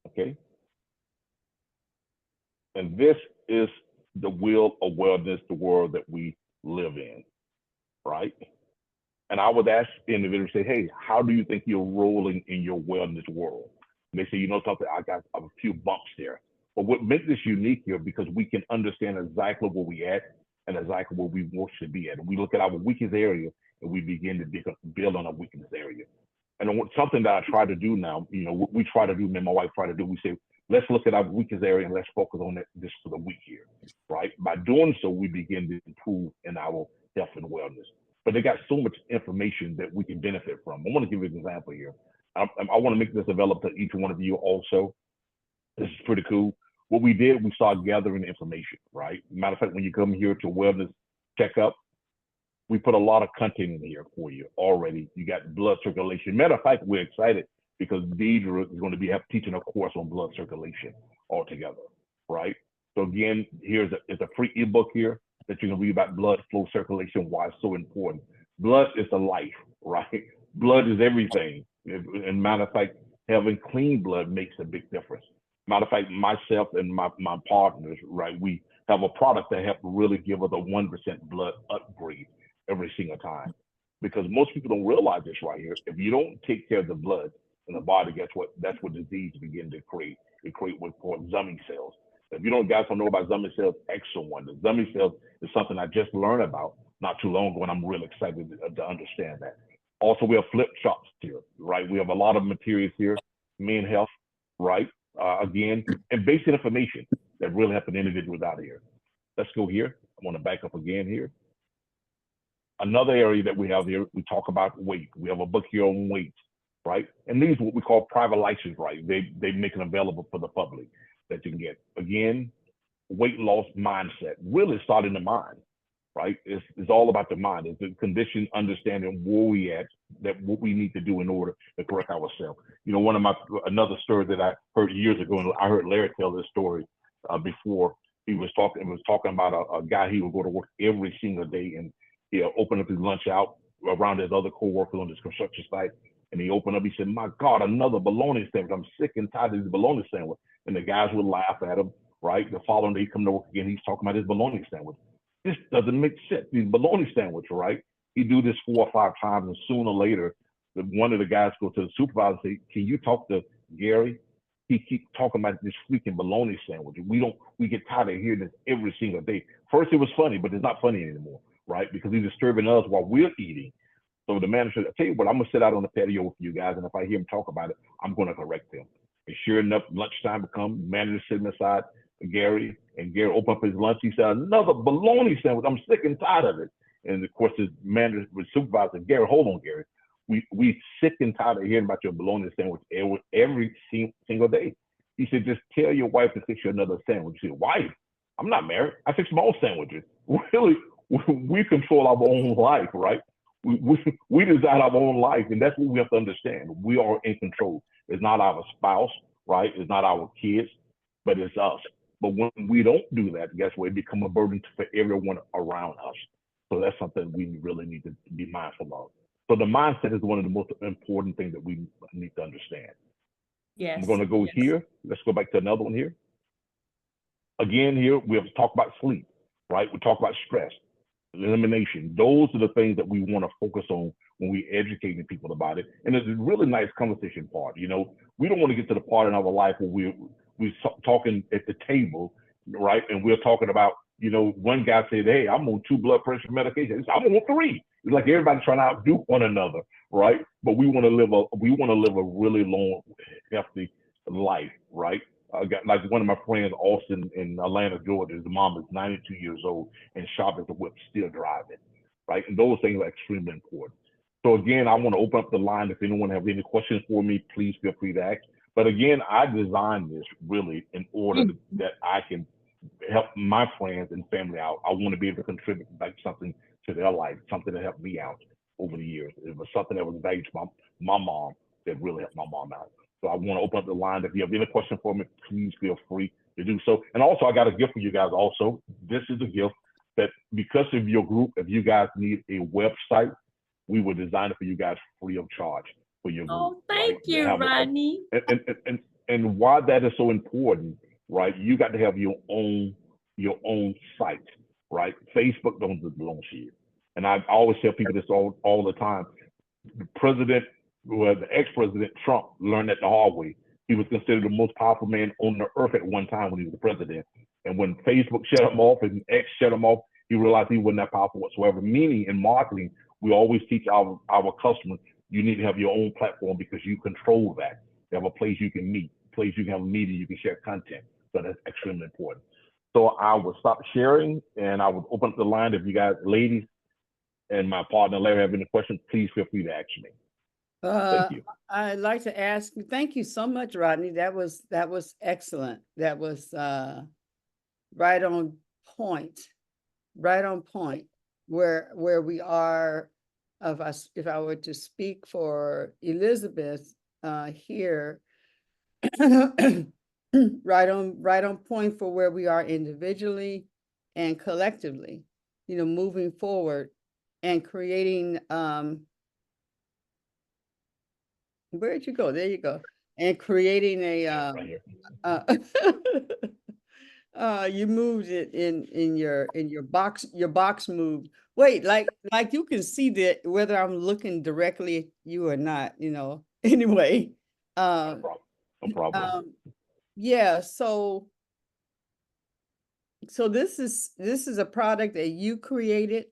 Okay? And this is the wheel of wellness, the world that we live in, right? And I would ask individuals, say, hey, how do you think you're rolling in your wellness world? And they say, you know something, I got a few bumps there. But what makes this unique here, because we can understand exactly where we at and exactly where we want to be at. And we look at our weakest area and we begin to build on our weakest area. And something that I try to do now, you know, what we try to do, me and my wife try to do, we say, let's look at our weakest area and let's focus on this for the week here, right? By doing so, we begin to improve in our health and wellness. But they got so much information that we can benefit from. I want to give you an example here. I want to make this available to each one of you also. This is pretty cool. What we did, we started gathering information, right? Matter of fact, when you come here to wellness checkup, we put a lot of content in here for you already. You got blood circulation. Matter of fact, we're excited because Deitra is going to be teaching a course on blood circulation altogether, right? So again, here's a free ebook here that you can read about blood flow circulation, why it's so important. Blood is the life, right? Blood is everything. And matter of fact, having clean blood makes a big difference. Matter of fact, myself and my partners, right, we have a product that helps really give us a 1% blood upgrade every single time. Because most people don't realize this right here. If you don't take care of the blood in the body, guess what? That's what disease begin to create. It create what's called Zummy cells. If you guys don't know about Zummy cells, extra one. The Zummy cells is something I just learned about not too long ago, and I'm really excited to understand that. Also, we have flip charts here, right? We have a lot of materials here, men health, right? Again, and basic information that really help an individual out here. Let's go here. I want to back up again here. Another area that we have here, we talk about weight. We have a book here on weight, right? And these are what we call private license, right? They make it available for the public that you can get. Again, weight loss mindset, really start in the mind, right? It's all about the mind. It's the condition, understanding where we at, that what we need to do in order to correct ourselves. You know, another story that I heard years ago, and I heard Larry tell this story before. He was talking about a guy, he would go to work every single day, and he'll open up his lunch out around his other co-workers on this construction site. And he opened up, he said, my God, another bologna sandwich. I'm sick and tired of this bologna sandwich. And the guys would laugh at him, right? The following day, he come to work again, he's talking about his bologna sandwich. This doesn't make sense. These bologna sandwich, right? He do this 4 or 5 times, and sooner or later, one of the guys go to the supervisor and say, can you talk to Gary? He keeps talking about this freaking bologna sandwich. We get tired of hearing this every single day. First, it was funny, but it's not funny anymore, right? Because he's disturbing us while we're eating. So the manager said, I tell you what, I'm going to sit out on the patio with you guys, and if I hear him talk about it, I'm going to correct him. And sure enough, lunchtime comes, manager sitting beside Gary, and Gary opened up his lunch. He said, another bologna sandwich. I'm sick and tired of it. And of course, his manager, his supervisor, Gary, hold on, Gary. We sick and tired of hearing about your bologna sandwich every single day. He said, just tell your wife to fix you another sandwich. He said, wife? I'm not married. I fix my own sandwiches. Really, we control our own life, right? We design our own life, and that's what we have to understand. We are in control. It's not our spouse, right? It's not our kids, but it's us. But when we don't do that, guess what? It becomes a burden for everyone around us. So that's something we really need to be mindful of. So the mindset is one of the most important things that we need to understand. Yes. I'm going to go here. Let's go back to another one here. Again, here we have to talk about sleep, right? We talk about stress, elimination. Those are the things that we want to focus on when we're educating people about it. And it's a really nice conversation part. You know, we don't want to get to the part in our life where we're talking at the table, right? And we're talking about, you know, one guy said, hey, I'm on 2 blood pressure medications. I'm on 3. It's like everybody trying to outdo one another, right? But we want to live a really long, healthy life, right? I got like one of my friends, Austin in Atlanta, Georgia. His mom is 92 years old and sharp as a whip, still driving, right? And those things are extremely important. So again, I want to open up the line. If anyone have any questions for me, please feel free to ask. But again, I designed this really in order that I can help my friends and family out. I want to be able to contribute like something to their life, something that helped me out over the years. It was something that was valued to my mom that really helped my mom out. So I want to open up the line. If you have any question for me, please feel free to do so. And also, I got a gift for you guys also. This is a gift that because of your group, if you guys need a website, we will design it for you guys free of charge for your group. Oh, thank you, Rodney. And why that is so important, right? You got to have your own site, right? Facebook don't belong to you. And I always tell people this all the time. The ex-president Trump learned that the hard way. He was considered the most powerful man on the earth at one time when he was the president. And when Facebook shut him off and X shut him off, he realized he wasn't that powerful whatsoever. Meaning in marketing, we always teach our customers, you need to have your own platform because you control that. You have a place you can meet, place you can have a meeting, you can share content. So that's extremely important. So I would stop sharing and I would open up the line. If you guys, ladies and my partner Larry, have any questions, please feel free to ask me. Thank you. I'd like to ask, thank you so much, Rodney. That was excellent. That was right on point. Right on point where we are. If I were to speak for Elizabeth here, right on point for where we are individually and collectively, you know, moving forward and creating where'd you go? There you go. And creating a you moved it in your box moved. Wait, like you can see that whether I'm looking directly at you or not, you know. Anyway, No problem. yeah, so this is a product that you created.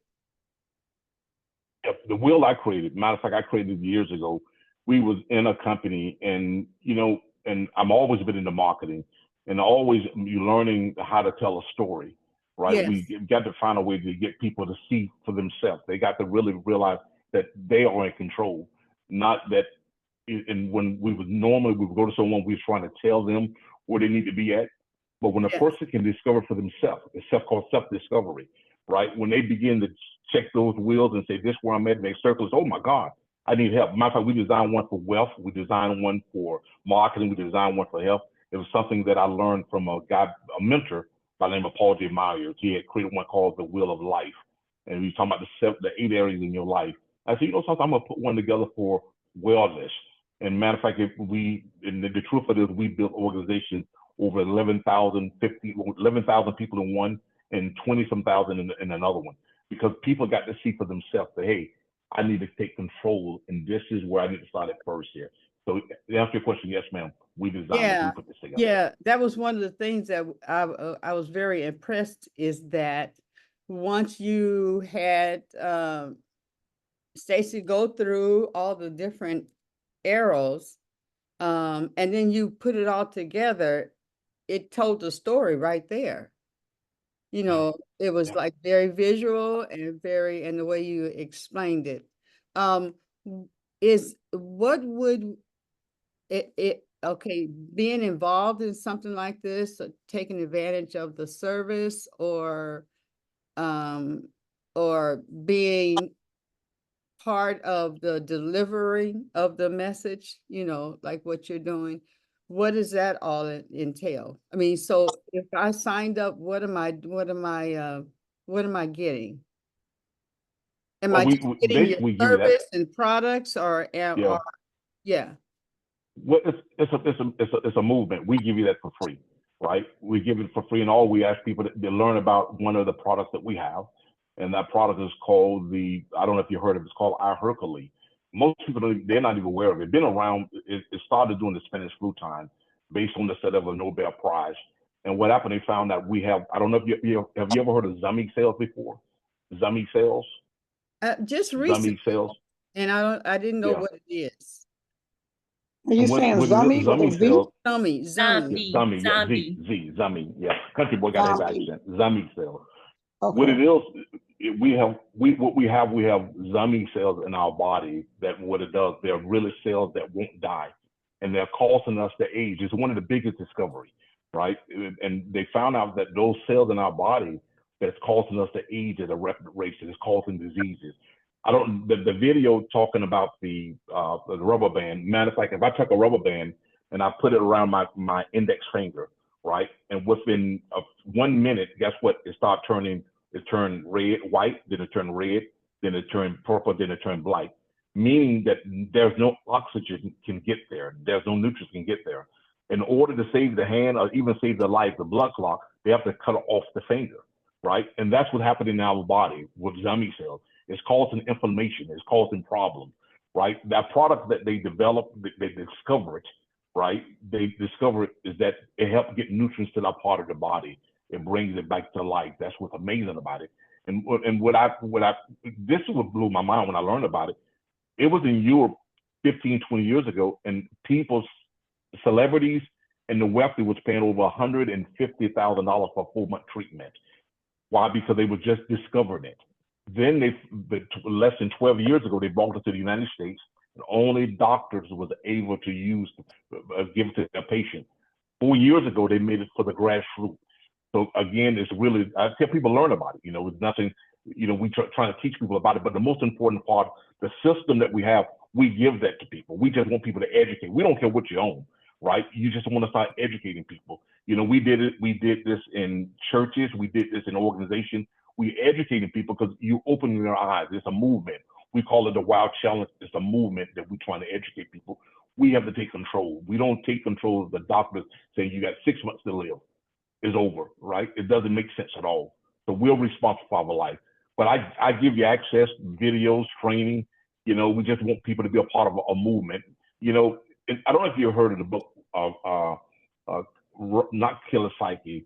The wheel I created, matter of fact, I created years ago. We was in a company, and you know, and I'm always been into marketing, and always you learning how to tell a story, right? Yes. We got to find a way to get people to see for themselves. They got to really realize that they are in control, not that. And when we would go to someone, we was trying to tell them where they need to be at. But when a Yes. person can discover for themselves, it's called self-discovery, right? When they begin to check those wheels and say, this is where I'm at, make circles, oh my God, I need help. Matter of fact, we designed one for wealth, we designed one for marketing, we designed one for health. It was something that I learned from a mentor by the name of Paul J. Myers. He had created one called the Wheel of Life. And we talking about the 8 areas in your life. I said, you know something, I'm gonna put one together for wellness. And matter of fact, the truth of it is we built organizations over 11,000 people in one and 20-some thousand in another one, because people got to see for themselves that, hey, I need to take control, and this is where I need to start at first here. So to answer your question, yes, ma'am, we designed it, we put this together. Yeah, that was one of the things that I was very impressed, is that once you had Stacy go through all the different arrows, and then you put it all together, it told the story right there. You know, it was like very visual and the way you explained it. What would okay, being involved in something like this, taking advantage of the service, or being part of the delivery of the message, you know, like what you're doing, what does that all entail? I mean, so if I signed up, what am I getting? Am I just getting your service and products, or yeah? Well, it's a movement. We give you that for free, right? We give it for free, and all we ask people to learn about one of the products that we have, and that product is called I don't know if you heard of it, it's called our Hercules. Most people, they're not even aware of it. It's been around, it started during the Spanish flu time, based on the set of a Nobel Prize. And what happened, they found that we have, I don't know if have you ever heard of Zummy cells before? Zummy cells? Just recently. Zummy cells. And I didn't know what it is. Are you saying Zummy with a Z? Zummy, yeah. Country boy got that accent. Zummy cells. Okay. What it is, we have Zummy cells in our body that what it does, they're really cells that won't die, and they're causing us to age. It's one of the biggest discoveries, right? And they found out that those cells in our body that's causing us to age at a rapid rate, that is causing diseases. The video talking about the rubber band, matter of fact, if I took a rubber band and I put it around my index finger, right, and within 1 minute, guess what? It turned red, white, then it turned red, then it turned purple, then it turned black, meaning that there's no oxygen can get there. There's no nutrients can get there. In order to save the hand or even save the life, the blood clot, they have to cut off the finger, right? And that's what happened in our body with Zummy cells. It's causing inflammation. It's causing problems, right? That product that they developed, they discovered, right? They discovered is that it helps get nutrients to that part of the body. It brings it back to life. That's what's amazing about it. And this is what blew my mind when I learned about it. It was in Europe 15, 20 years ago, and celebrities and the wealthy was paying over $150,000 for a 4-month treatment. Why? Because they were just discovering it. Then less than 12 years ago, they brought it to the United States, and only doctors was able to give it to their patient. 4 years ago, they made it for the grassroots. So again, it's really, I tell people learn about it. It's nothing, we trying to teach people about it. But the most important part, the system that we have, we give that to people. We just want people to educate. We don't care what you own, right? You just want to start educating people. We did it. We did this in churches. We did this in organizations. We educating people because you open their eyes. It's a movement. We call it the Wild Challenge. It's a movement that we're trying to educate people. We have to take control. We don't take control of the doctors saying you got 6 months to live. It's over, right? It doesn't make sense at all. So we're responsible for our life. But I give you access, videos, training. We just want people to be a part of a movement. And I don't know if you heard of the book of not Killer Psyche,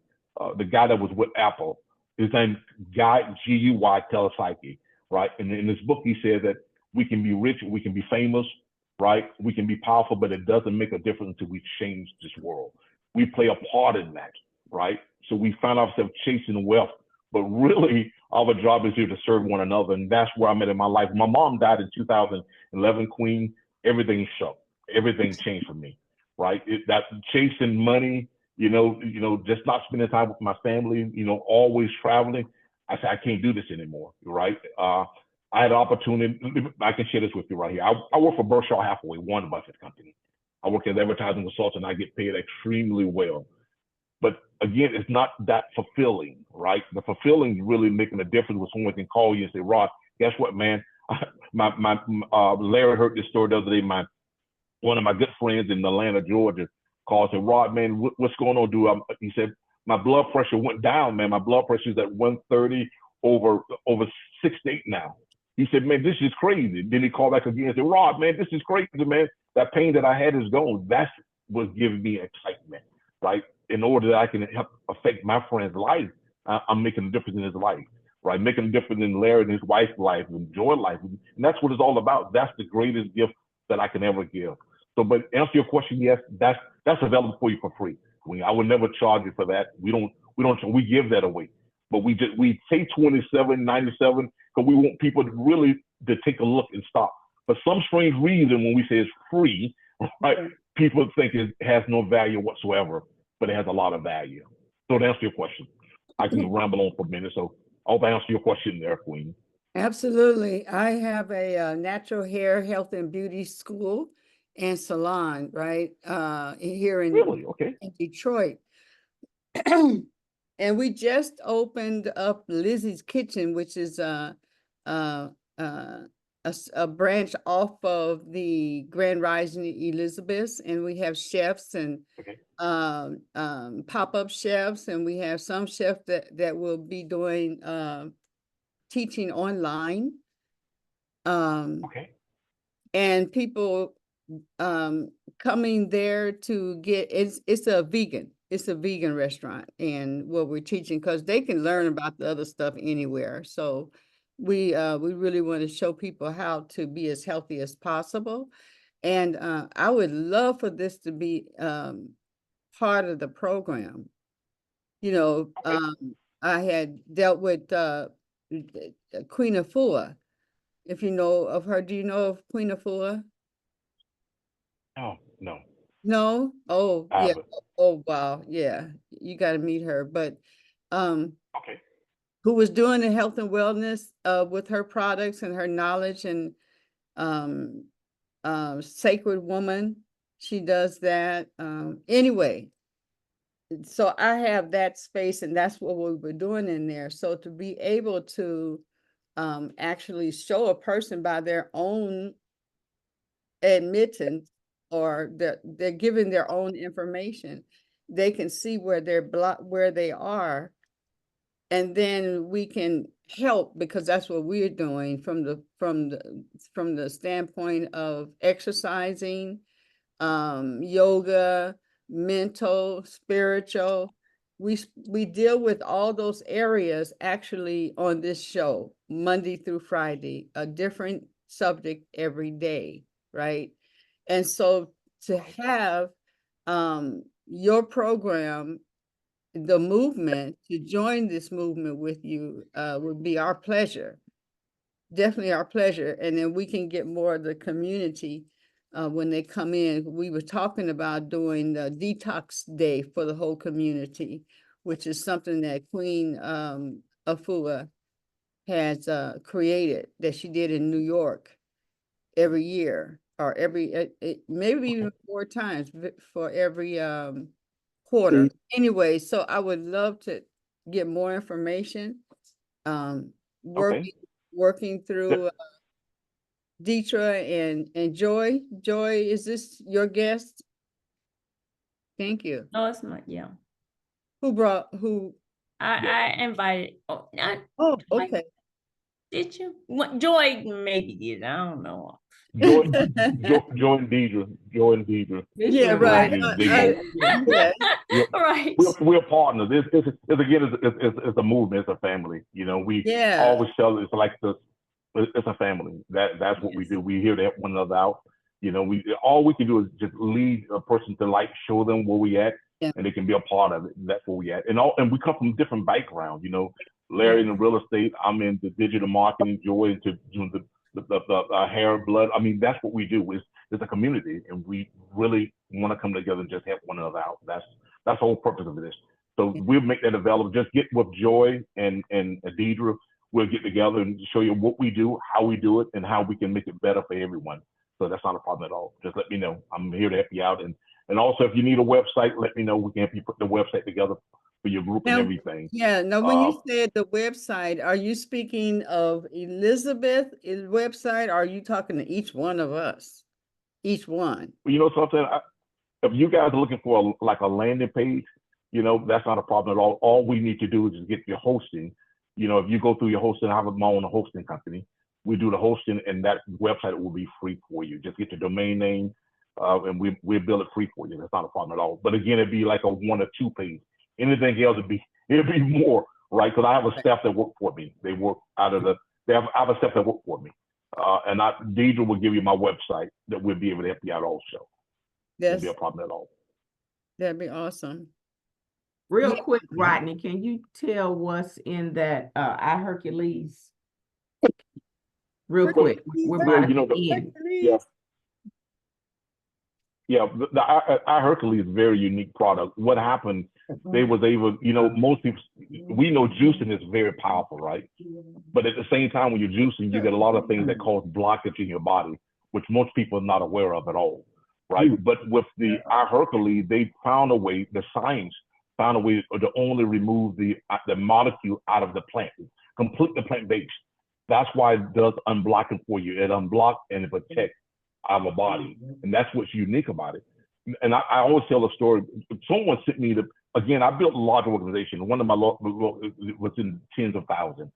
the guy that was with Apple. His name Guy G-U-Y Telepsyche, right? And in this book, he said that we can be rich, we can be famous, right? We can be powerful, but it doesn't make a difference until we change this world. We play a part in that, right? So we find ourselves chasing wealth, but really our job is here to serve one another. And that's where I'm at in my life. My mom died in 2011, Queen. Everything shut. Everything changed for me, right? That chasing money, just not spending time with my family, always traveling. I said, I can't do this anymore, right? I had an opportunity. I can share this with you right here. I work for Berkshire Hathaway, Warren Buffett company. I work as advertising consultant. I get paid extremely well. But again, it's not that fulfilling, right? The fulfilling is really making a difference when someone can call you and say, Rod, guess what, man? Larry heard this story the other day. One of my good friends in Atlanta, Georgia, called and said, Rod, man, what's going on, dude? He said, my blood pressure went down, man. My blood pressure is at 130 over 68 now. He said, man, this is crazy. Then he called back again and said, Rod, man, this is crazy, man. That pain that I had is gone. That's what's giving me excitement, right? In order that I can help affect my friend's life, I'm making a difference in his life, right? Making a difference in Larry and his wife's life and Joy's life. And that's what it's all about. That's the greatest gift that I can ever give. So, but answer your question, yes, that's available for you for free. I would never charge you for that. We give that away. But we say $27.97 because we want people to really take a look and stop. For some strange reason, when we say it's free, right, people think it has no value whatsoever, but it has a lot of value. So to answer your question, I can ramble on for a minute. So I hope I answer your question there, Queen. Absolutely. I have a natural hair, health and beauty school and salon, right? Here in, really? Okay. in Detroit. And we just opened up Lizzie's Kitchen, which is a branch off of the Grand Rising Elizabeth, and we have chefs and pop-up chefs, and we have some chefs that will be doing teaching online. And people coming there to get it's a vegan restaurant, and what we're teaching, because they can learn about the other stuff anywhere. So we really want to show people how to be as healthy as possible. And I would love for this to be part of the program. I had dealt with Queen Afua. If you know of her, do you know of Queen Afua? Oh, no. No? Oh, yeah. Oh, wow. Yeah. You got to meet her. But who was doing the health and wellness with her products and her knowledge, and Sacred Woman. She does that. Anyway, so I have that space, and that's what we were doing in there. So to be able to actually show a person by their own admittance, or they're giving their own information, they can see where where they are, and then we can help, because that's what we're doing from the standpoint of exercising, yoga, mental, spiritual. We deal with all those areas actually on this show, Monday through Friday, a different subject every day, right? And so to have your program, the movement, to join this movement with you would be our pleasure. Definitely our pleasure. And then we can get more of the community when they come in. We were talking about doing the detox day for the whole community, which is something that Queen Afua has created, that she did in New York every year, or every maybe even 4 times for every quarter. Anyway, so I would love to get more information. Working through Deitra and Joy. Joy, is this your guest? Thank you. No, it's not. Yeah. Who? I invited. Oh, okay. Did you? What, Joy maybe did. I don't know. Joy and Deidre. Yeah, right. Right. We're partners. It's a movement. It's a family. You know, we always tell it's like this. It's a family. That's what we do. We here to help one another out. You know, all we can do is just lead a person to light, show them where we at, and they can be a part of it. And that's where we at. And we come from different backgrounds. You know, Larry in the real estate. I'm into digital marketing. Joy into doing the hair, blood. I mean, that's what we do. It's a community, and we really want to come together and just help one another out. That's the whole purpose of this. So we'll make that available. Just get with Joy and Deidre. We'll get together and show you what we do, how we do it, and how we can make it better for everyone. So that's not a problem at all. Just let me know. I'm here to help you out. And also, if you need a website, let me know. We can help you put the website together for your group and everything. Yeah. Now, when you said the website, are you speaking of Elizabeth's website? Or are you talking to each one of us? Each one. Well, you know something? If you guys are looking for a landing page, you know, that's not a problem at all. All we need to do is just get your hosting. You know, if you go through your hosting, I have my own hosting company. We do the hosting, and that website will be free for you. Just get your domain name, and we'll build it free for you. That's not a problem at all. But again, it'd be like a 1 or 2 page. Anything else it'd be more, right? Because I have a staff that work for me. They work out of I have a staff that work for me. And Deidre will give you my website that we'll be able to help you out also. Won't be a problem at all. That'd be awesome. Real quick, Rodney, can you tell what's in that iHercules? Real quick. We're about to begin. Yeah, the iHercules is a very unique product. What happened, they was able, you know, most people, we know juicing is very powerful, right? But at the same time, when you're juicing, you get a lot of things that cause blockage in your body, which most people are not aware of at all, right? But with the iHercules, they found a way, the science found a way to only remove the molecule out of the plant, completely plant-based. That's why it does unblocking for you. It unblocks and it protects our body. And that's what's unique about it. And I always tell a story. Someone sent me again, I built a large organization. One of my was in tens of thousands.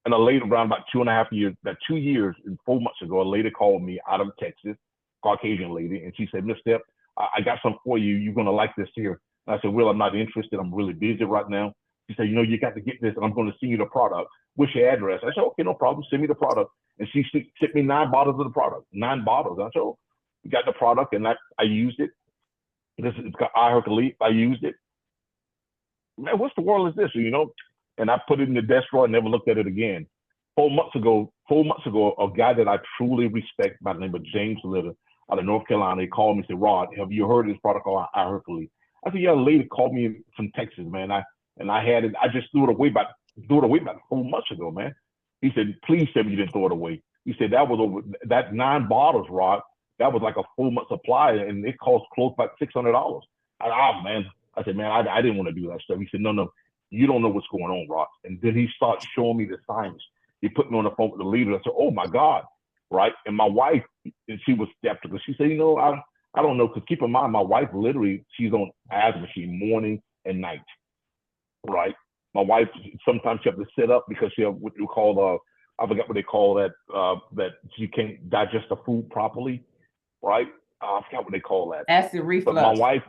And a lady around about 2.5 years, about 2 years and 4 months ago, a lady called me out of Texas, Caucasian lady. And she said, Miss Steph, I got something for you. You're going to like this here. And I said, well, I'm not interested. I'm really busy right now. She said, you know, you got to get this. And I'm going to send you the product. What's your address? I said, okay, no problem. Send me the product. And she sent me 9 bottles of the product, 9 bottles. I said, oh, we got the product, and I used it. It's got iHercules. I used it. Man, what's the world is this? You know? And I put it in the desk drawer and never looked at it again. 4 months ago, a guy that I truly respect by the name of James Litter out of North Carolina, he called me and said, Rod, have you heard of this product called iHercules? I said, yeah, a lady called me from Texas, man. I had it. I just threw it away about 4 months ago, man. He said, please tell me you didn't throw it away. He said, that was over that 9 bottles, Rod. That was like a 4-month supply, and it cost close about $600. Man. I said, man, I didn't want to do that stuff. He said, no, you don't know what's going on, Rod. And then he started showing me the science. He put me on the phone with the leader. I said, oh my God, right? And my wife, and she was skeptical. She said, you know, I don't know, because keep in mind, my wife literally, she's on asthma, she morning and night, right? My wife, sometimes she have to sit up because she have what you call, I forgot what they call that, that she can't digest the food properly, right? I forgot what they call that. Acid reflux. But my wife,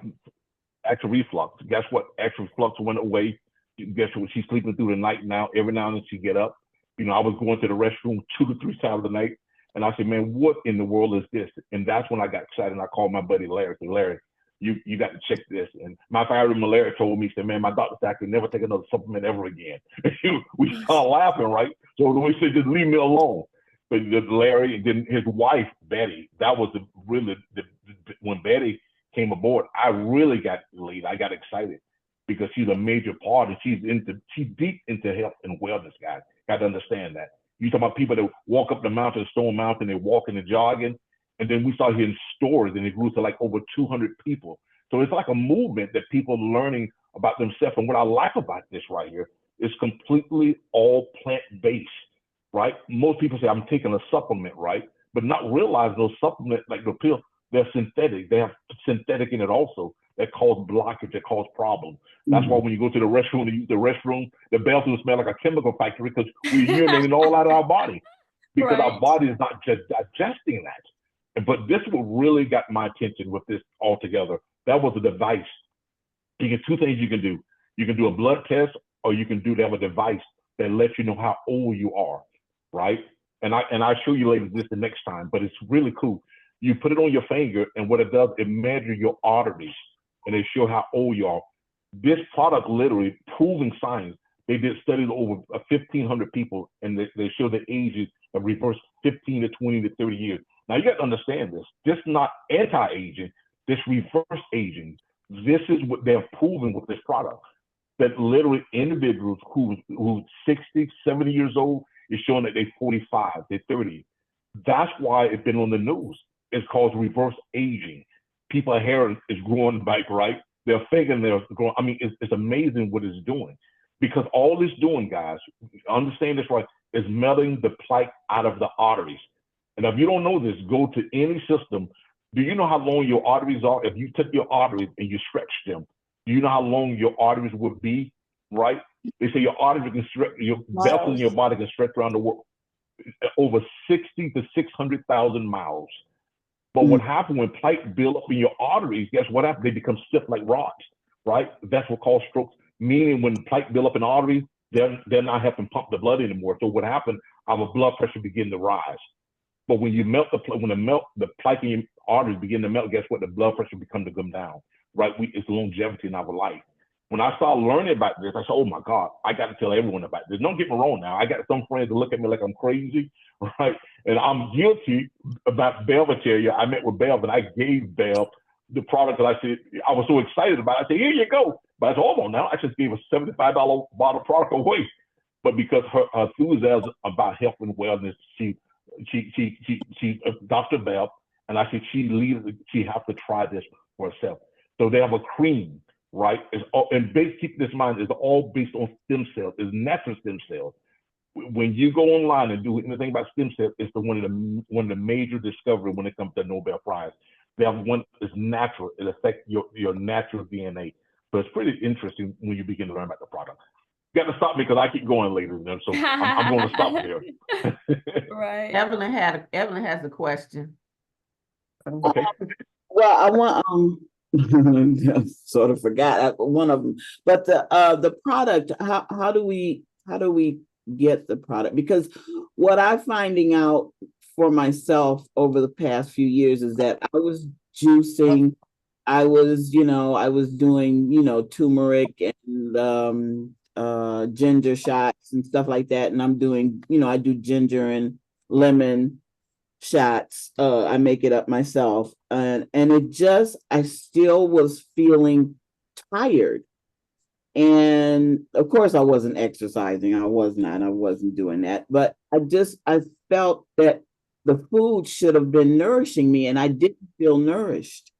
acid reflux. Guess what? Acid reflux went away. Guess what? She's sleeping through the night now. Every now and then she get up. You know, I was going to the restroom 2 to 3 times a night. And I said, man, what in the world is this? And that's when I got excited. And I called my buddy Larry. I said, Larry, you got to check this. And my father malaria told me, he said, man, my doctor said I could never take another supplement ever again. We started laughing, right? So we said, just leave me alone. But Larry, and then his wife, Betty, that was when Betty came aboard, I really got elated. I got excited because she's a major part, and she's deep into health and wellness, guys. Got to understand that. You talk about people that walk up the mountain, Stone Mountain, they're walking and jogging, and then we started hearing stories, and it grew to like over 200 people. So it's like a movement that people are learning about themselves. And what I like about this right here is completely all plant-based, right? Most people say, I'm taking a supplement, right? But not realizing those supplements, like the pill, they're synthetic. They have synthetic in it also that cause blockage, that cause problems. That's why when you go to the restroom, you use the restroom, the bathroom smell like a chemical factory because we're urinating all out of our body because our body is not just digesting that. But this is what really got my attention with this altogether. That was a device. You get two things you can do. You can do a blood test, or you can have a device that lets you know how old you are, right? And I'll show you later this the next time, but it's really cool. You put it on your finger, and what it does, it measures your arteries, and it shows how old you are. This product literally proving science. They did studies over 1,500 people, and they show the ages of reverse 15 to 20 to 30 years. Now, you got to understand this. This is not anti-aging. This reverse aging. This is what they're proving with this product. That literally individuals who 60, 70 years old is showing that they're 45, they're 30. That's why it's been on the news. It's called reverse aging. People's hair is growing back, right? Their fingernails are growing. I mean, it's amazing what it's doing. Because all it's doing, guys, understand this right, is melting the plaque out of the arteries. And if you don't know this, go to any system. Do you know how long your arteries are? If you took your arteries and you stretch them, do you know how long your arteries would be, right? They say your arteries can stretch, your vessels in your body can stretch around the world over 60 to 600,000 miles. But what happens when plaque build up in your arteries, guess what happens? They become stiff like rocks, right? That's what causes strokes. Meaning when plaque build up in arteries, they're not helping pump the blood anymore. So what happened? Our blood pressure begin to rise. But when you melt the plaque in your arteries begin to melt, guess what? The blood pressure becomes to come down, right? It's longevity in our life. When I started learning about this, I said, oh my God, I got to tell everyone about this. Don't get me wrong now. I got some friends that look at me like I'm crazy, right? And I'm guilty about Everette-Hale. I met with Bev and I gave Bev the product that I said, I was so excited about it. I said, here you go. But I said, hold on now. I just gave a $75 bottle product away. But because her enthusiasm about health and wellness, she Dr. Bev, and I said, she has to try this for herself. So they have a cream, right? Keep this in mind, it's all based on stem cells. It's natural stem cells. When you go online and do anything about stem cells, it's one of the major discoveries when it comes to Nobel Prize. They have one that's natural. It affects your natural DNA. So it's pretty interesting when you begin to learn about the product. You got to stop me because I keep going later. So I'm going to stop there. Right. Evelyn has a question. Okay. Well, I want sort of forgot one of them, but the product. How do we get the product? Because what I'm finding out for myself over the past few years is that I was juicing. I was doing, turmeric and ginger shots and stuff like that. And I'm doing, I do ginger and lemon shots. I make it up myself. And I still was feeling tired. And of course I wasn't exercising. I wasn't doing that. But I felt that the food should have been nourishing me, and I didn't feel nourished.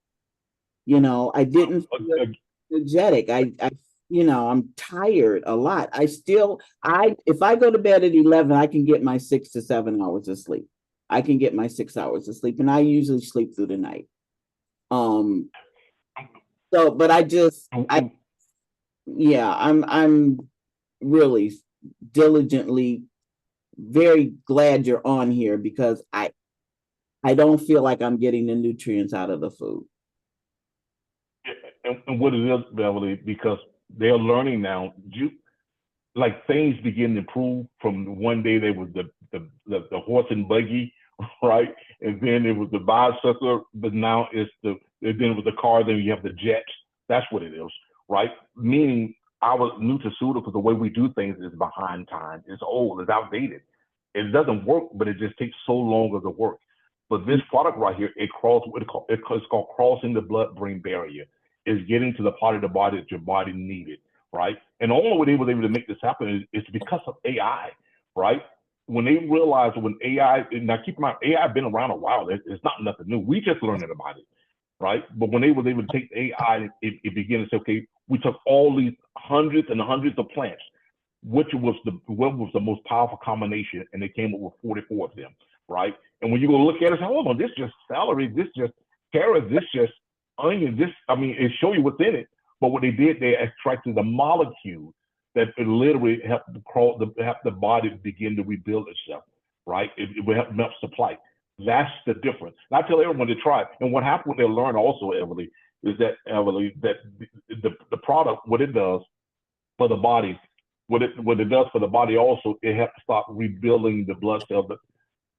I didn't feel energetic. I'm tired a lot. If I go to bed at 11, I can get my 6 to 7 hours of sleep. I can get my 6 hours of sleep, and I usually sleep through the night. I'm really diligently very glad you're on here because I don't feel like I'm getting the nutrients out of the food. And what it is, Beverly, because they're learning now, like things begin to improve. From one day there was the horse and buggy, right? And then it was the bicycle, but now it's the then with the car, then you have the jets. That's what it is, right? Meaning our nutraceuticals, the way we do things is behind time. It's old, it's outdated. It doesn't work, but it just takes so long to work. But this product right here, it's called crossing the blood-brain barrier. It's getting to the part of the body that your body needed, right? And the only way they were able to make this happen is because of AI, right? When they realized when AI, now keep in mind, AI been around a while. It's not nothing new. We just learning about it, right? But when they were able to take AI, it began to say, okay, we took all these hundreds and hundreds of plants, what was the most powerful combination, and they came up with 44 of them, right? And when you go look at it, say, hold on, this just celery, this just carrot, this just onion, this, I mean, it show you what's in it. But what they did, they extracted the molecule that it literally helped the body begin to rebuild itself, right? It will help melt supply. That's the difference. And I tell everyone to try it. And what happened, what they learn also, Everly, is that the product, what it does for the body, what it does for the body also, it helps start rebuilding the blood cells.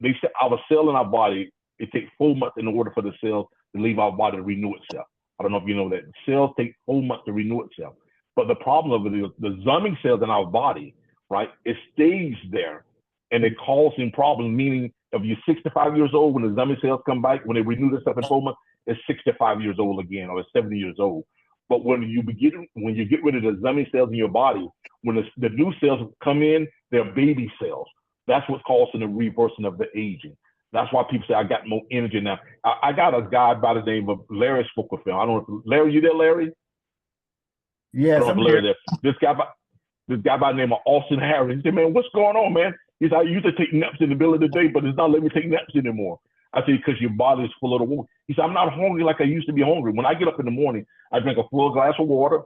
They say our cell in our body, it takes 4 months in order for the cells to leave our body to renew itself. I don't know if you know that. Cells take 4 months to renew itself. But the problem of it is the zumming cells in our body, right, it stays there and it causing problems, meaning if you're 65 years old, when the zumming cells come back, when they renew themselves in 4 months, it's 65 years old again, or it's 70 years old. But when you get rid of the zumming cells in your body, when the new cells come in, they're baby cells. That's what's causing the reversing of the aging. That's why people say I got more energy now. I got a guy by the name of Larry spoke with him. I don't know if Larry, you there, Larry? Yes, I'm here. There. This guy by the name of Austin Harris. He said, man, what's going on, man? He said, I used to take naps in the middle of the day, but it's not letting me take naps anymore. I said, because your body is full of the water. He said, I'm not hungry like I used to be hungry. When I get up in the morning, I drink a full glass of water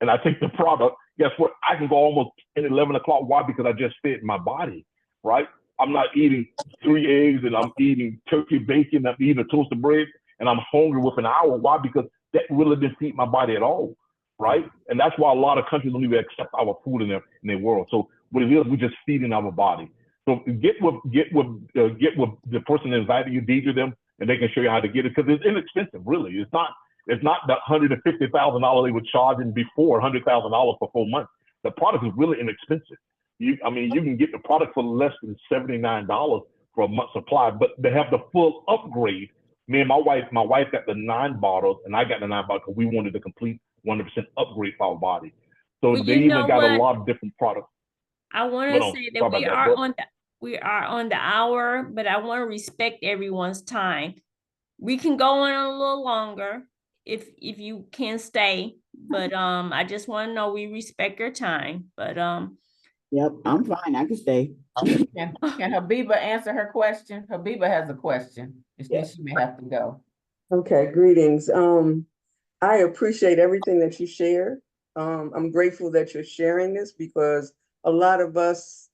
and I take the product. Guess what? I can go almost 10, 11 o'clock. Why? Because I just fed my body, right? I'm not eating 3 eggs and I'm eating turkey bacon. I'm eating a toasted bread and I'm hungry within an hour. Why? Because that really didn't feed my body at all, right? And that's why a lot of countries don't even accept our food in their world. So what it is, we're just feeding our body. So get with the person that invited you, Deitra them, and they can show you how to get it because it's inexpensive. Really, it's not that $150,000 they were charging before, $100,000 for 4 months. The product is really inexpensive. You can get the product for less than $79 for a month's supply, but they have the full upgrade. Me and my wife got the 9 bottles, and I got the 9 bottles because we wanted the complete 100% upgrade for our body. So well, they even got a lot of different products. I want to say that we are on the hour, but I want to respect everyone's time. We can go on a little longer if you can stay, but I just want to know we respect your time. But yep, I'm fine. I can stay. Can Habiba answer her question? Habiba has a question. She may have to go. Okay, greetings. I appreciate everything that you shared. I'm grateful that you're sharing this because a lot of us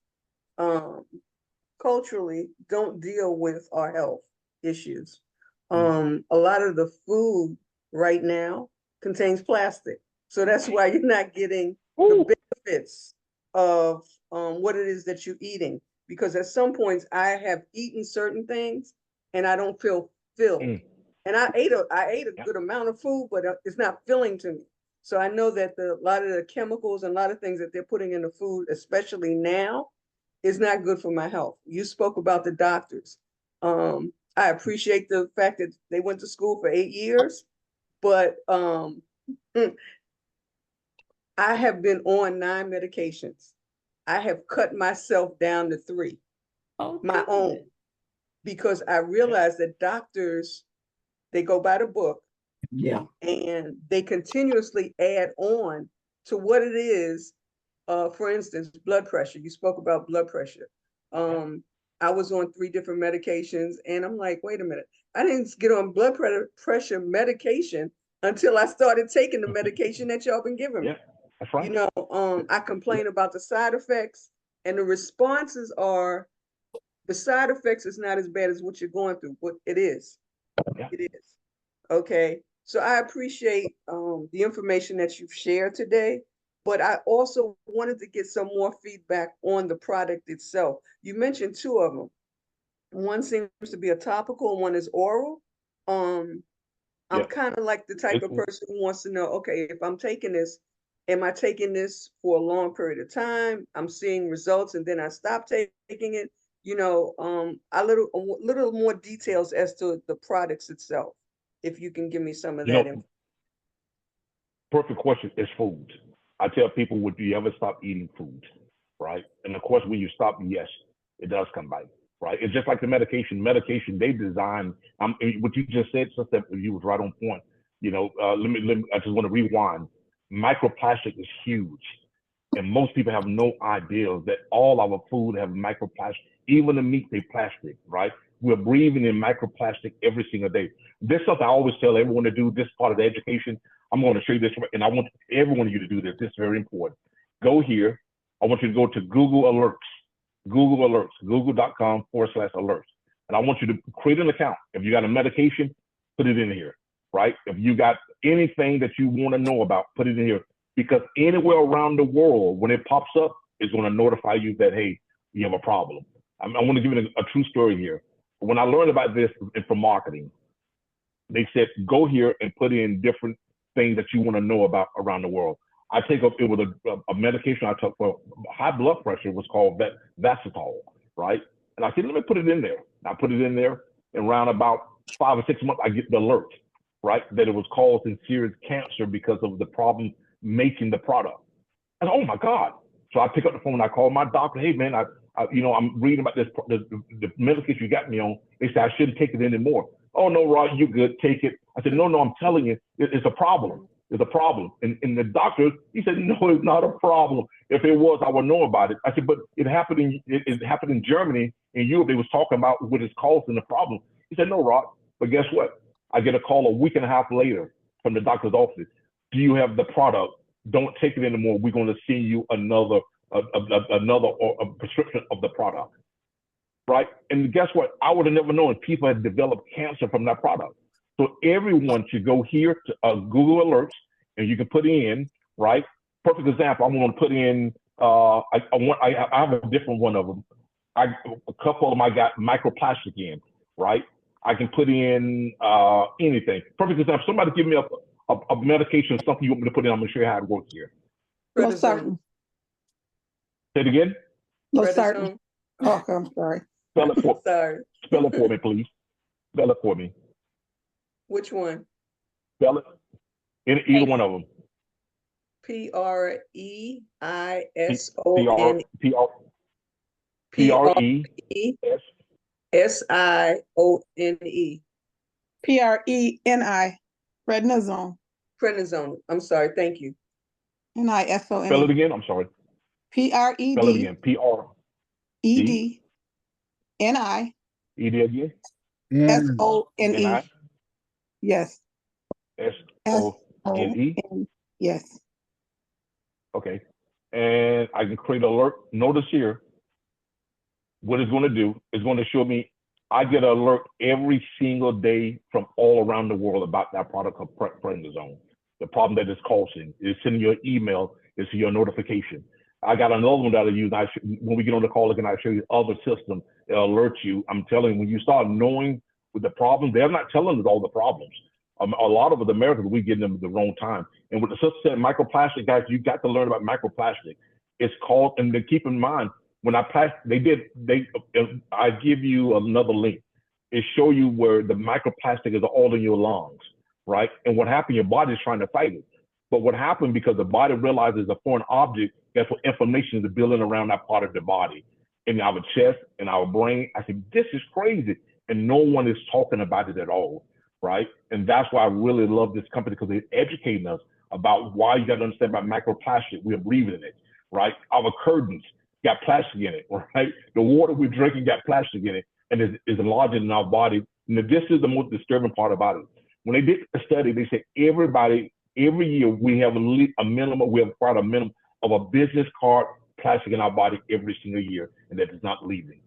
culturally don't deal with our health issues. A lot of the food right now contains plastic. So that's why you're not getting the benefits of what it is that you're eating. Because at some points I have eaten certain things and I don't feel filled. And I ate a good amount of food, but it's not filling to me. So I know that a lot of the chemicals and a lot of things that they're putting in the food, especially now, is not good for my health. You spoke about the doctors. I appreciate the fact that they went to school for 8 years, but I have been on 9 medications. I have cut myself down to 3, my own, because I realized that doctors, they go by the book. Yeah. And they continuously add on to what it is. For instance, blood pressure. You spoke about blood pressure. I was on 3 different medications and I'm like, wait a minute. I didn't get on blood pressure medication until I started taking the medication that y'all been giving me. Yeah, that's right. You know, I complain about the side effects and the responses are, the side effects is not as bad as what you're going through, but it is. Yeah. It is. Okay. So I appreciate the information that you've shared today, but I also wanted to get some more feedback on the product itself. You mentioned 2 of them. One seems to be a topical, and one is oral. I'm Yeah. kind of like the type of It's- person who wants to know, okay, if I'm taking this, am I taking this for a long period of time? I'm seeing results and then I stop taking it. You know, a little more details as to the products itself. If you can give me some of You that. know, perfect question is food. I tell people, would you ever stop eating food? Right? And of course, when you stop, yes, it does come back. Right? It's just like the medication. Medication, they design. What you just said, sister, you was right on point. You know, let me. I just want to rewind. Microplastic is huge, and most people have no idea that all our food have microplastic. Even the meat, they plastic. Right? We're breathing in microplastic every single day. This is something I always tell everyone to do. This part of the education. I'm going to show you this, and I want every one of you to do this. This is very important. Go here. I want you to go to Google Alerts. Google Alerts. Google.com/alerts. And I want you to create an account. If you got a medication, put it in here, right? If you got anything that you want to know about, put it in here. Because anywhere around the world, when it pops up, it's going to notify you that, hey, you have a problem. I want to give you a true story here. When I learned about this from marketing, they said, go here and put in different things that you want to know about around the world. I take up, it was a medication I took for high blood pressure. It was called Vasitol, right? And I said, let me put it in there. I put it in there, and around about 5 or 6 months, I get the alert, right? That it was causing serious cancer because of the problem making the product. And oh my God. So I pick up the phone and I call my doctor. Hey man, I'm reading about this, the medication you got me on. They said I shouldn't take it anymore. Oh no, Rod, you good, take it. I said, no, I'm telling you, it's a problem. It's a problem. And the doctor, he said, no, it's not a problem. If it was, I would know about it. I said, but it happened in Germany, in Europe, they was talking about what is causing the problem. He said, no, Rod, but guess what? I get a call a week and a half later from the doctor's office. Do you have the product? Don't take it anymore. We're going to send you another prescription of the product. Right? And guess what? I would have never known people had developed cancer from that product. So everyone should go here to Google Alerts, and you can put in, right? Perfect example. I'm going to put in. I have a different one of them. A couple of them I got microplastic in, right? I can put in anything. Perfect example. Somebody give me a medication, something you want me to put in. I'm going to show you how it works here. Losartan. Say it again. Losartan. Oh, I'm sorry. Spell it for. Sorry. Spell it for me, please. Spell it for me. Which one? Spell it. Either one of them. Preison. Preni. Preni. Prednisone. Prednisone. I'm sorry. Thank you. Nisone. Spell it again. I'm sorry. Pred. Spell it again. Ed. Ni. Ed again. Sone. Yes. Sone. Yes. Okay. And I can create an alert. Notice here, what it's going to do is going to show me, I get an alert every single day from all around the world about that product called prednisone, the problem that it's causing. It's sending you an email, it's your notification. I got another one that I use. When we get on the call again, I show you other system that alert you. I'm telling you, when you start knowing with the problem, they're not telling us all the problems. A lot of the Americans, we get them at the wrong time. And with the sister said, microplastic, guys, you got to learn about microplastic. It's called, and then keep in mind, when I give you another link. It show you where the microplastic is all in your lungs, right? And what happened, your body's trying to fight it. But what happened, because the body realizes a foreign object, that's what inflammation is building around that part of the body, in our chest, in our brain. I said, this is crazy. And no one is talking about it at all, right? And that's why I really love this company, because they're educating us about why you got to understand about microplastic. We're breathing in it, right? Our curtains got plastic in it, right? The water we're drinking got plastic in it, and is larger in our body. And this is the most disturbing part about it. When they did a study, they said every year we have a minimum, we have quite a minimum of a business card plastic in our body every single year, and that is not leaving.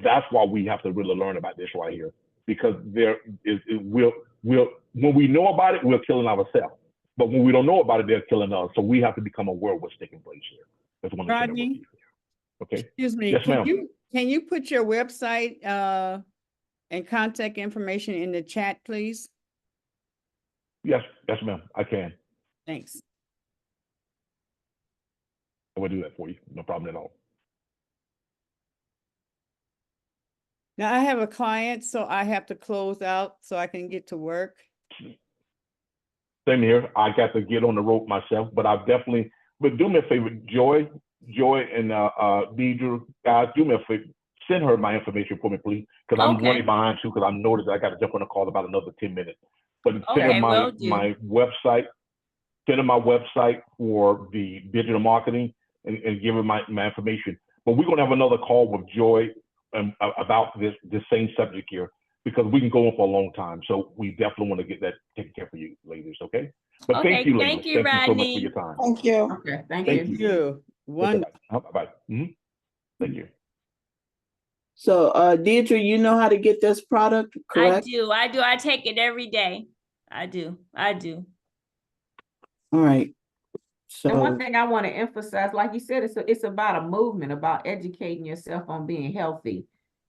That's why we have to really learn about this right here, because when we know about it, we're killing ourselves. But when we don't know about it, they're killing us. So we have to become aware of what's taking place here. That's one of the things. Okay. Excuse me. Yes, ma'am. Can you put your website and contact information in the chat, please? Yes, ma'am, I can. Thanks. I will do that for you. No problem at all. Now I have a client, so I have to close out so I can get to work. Same here. I got to get on the road myself, but but do me a favor, Joy and Deidre, guys, do me a favor. Send her my information for me, please, because I'm running behind too, because I'm noticed I got to jump on a call about another 10 minutes. But send her my website, send her my website for the digital marketing and give her my information. But we're going to have another call with Joy about this same subject here, because we can go on for a long time. So we definitely want to get that taken care for you, ladies, okay? But thank you, ladies. Thank you, thank you so much for your time. Thank you. Okay, thank Thank you. Wonderful. Bye-bye. Thank you. So, Deitra, you know how to get this product, correct? I do. I take it every day. I do. All right. So, and one thing I want to emphasize, like you said, it's about a movement, about educating yourself on being healthy,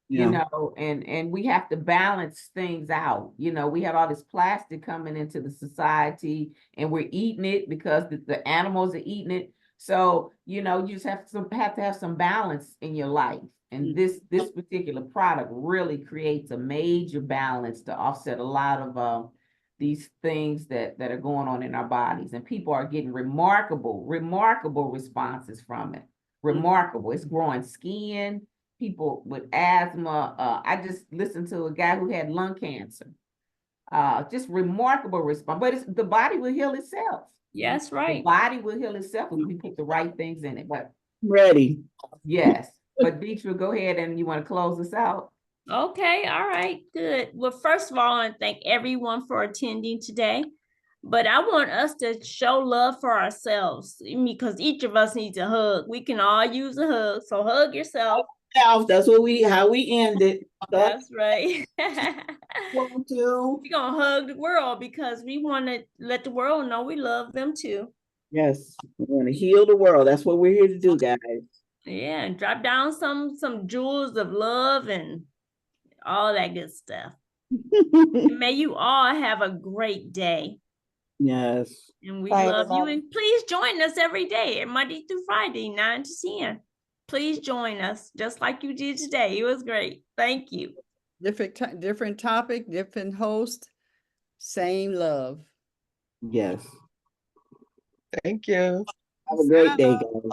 you know, and we have to balance things out. You know, we have all this plastic coming into the society and we're eating it because the animals are eating it. So, you know, you just have to have some balance in your life. And this particular product really creates a major balance to offset a lot of these things that are going on in our bodies, and people are getting remarkable responses from it. Remarkable. It's growing skin, people with asthma. I just listened to a guy who had lung cancer. Just remarkable response, but the body will heal itself. Yes, right. The body will heal itself if we put the right things in it. But ready. yes, but Deitra, go ahead, and you want to close us out? Okay, all right, good. Well, first of all, I want to thank everyone for attending today. But I want us to show love for ourselves, because each of us needs a hug. We can all use a hug, so hug yourself. That's how we end it. That's right. We're gonna hug the world because we want to let the world know we love them too. Yes, we want to heal the world. That's what we're here to do, guys. Yeah, and drop down some jewels of love and all that good stuff. May you all have a great day. Yes. And we love you. And please join us every day, Monday through Friday, 9 to 10. Please join us just like you did today. It was great. Thank you. Different topic, different host, same love. Yes. Thank you. Have a great day, guys.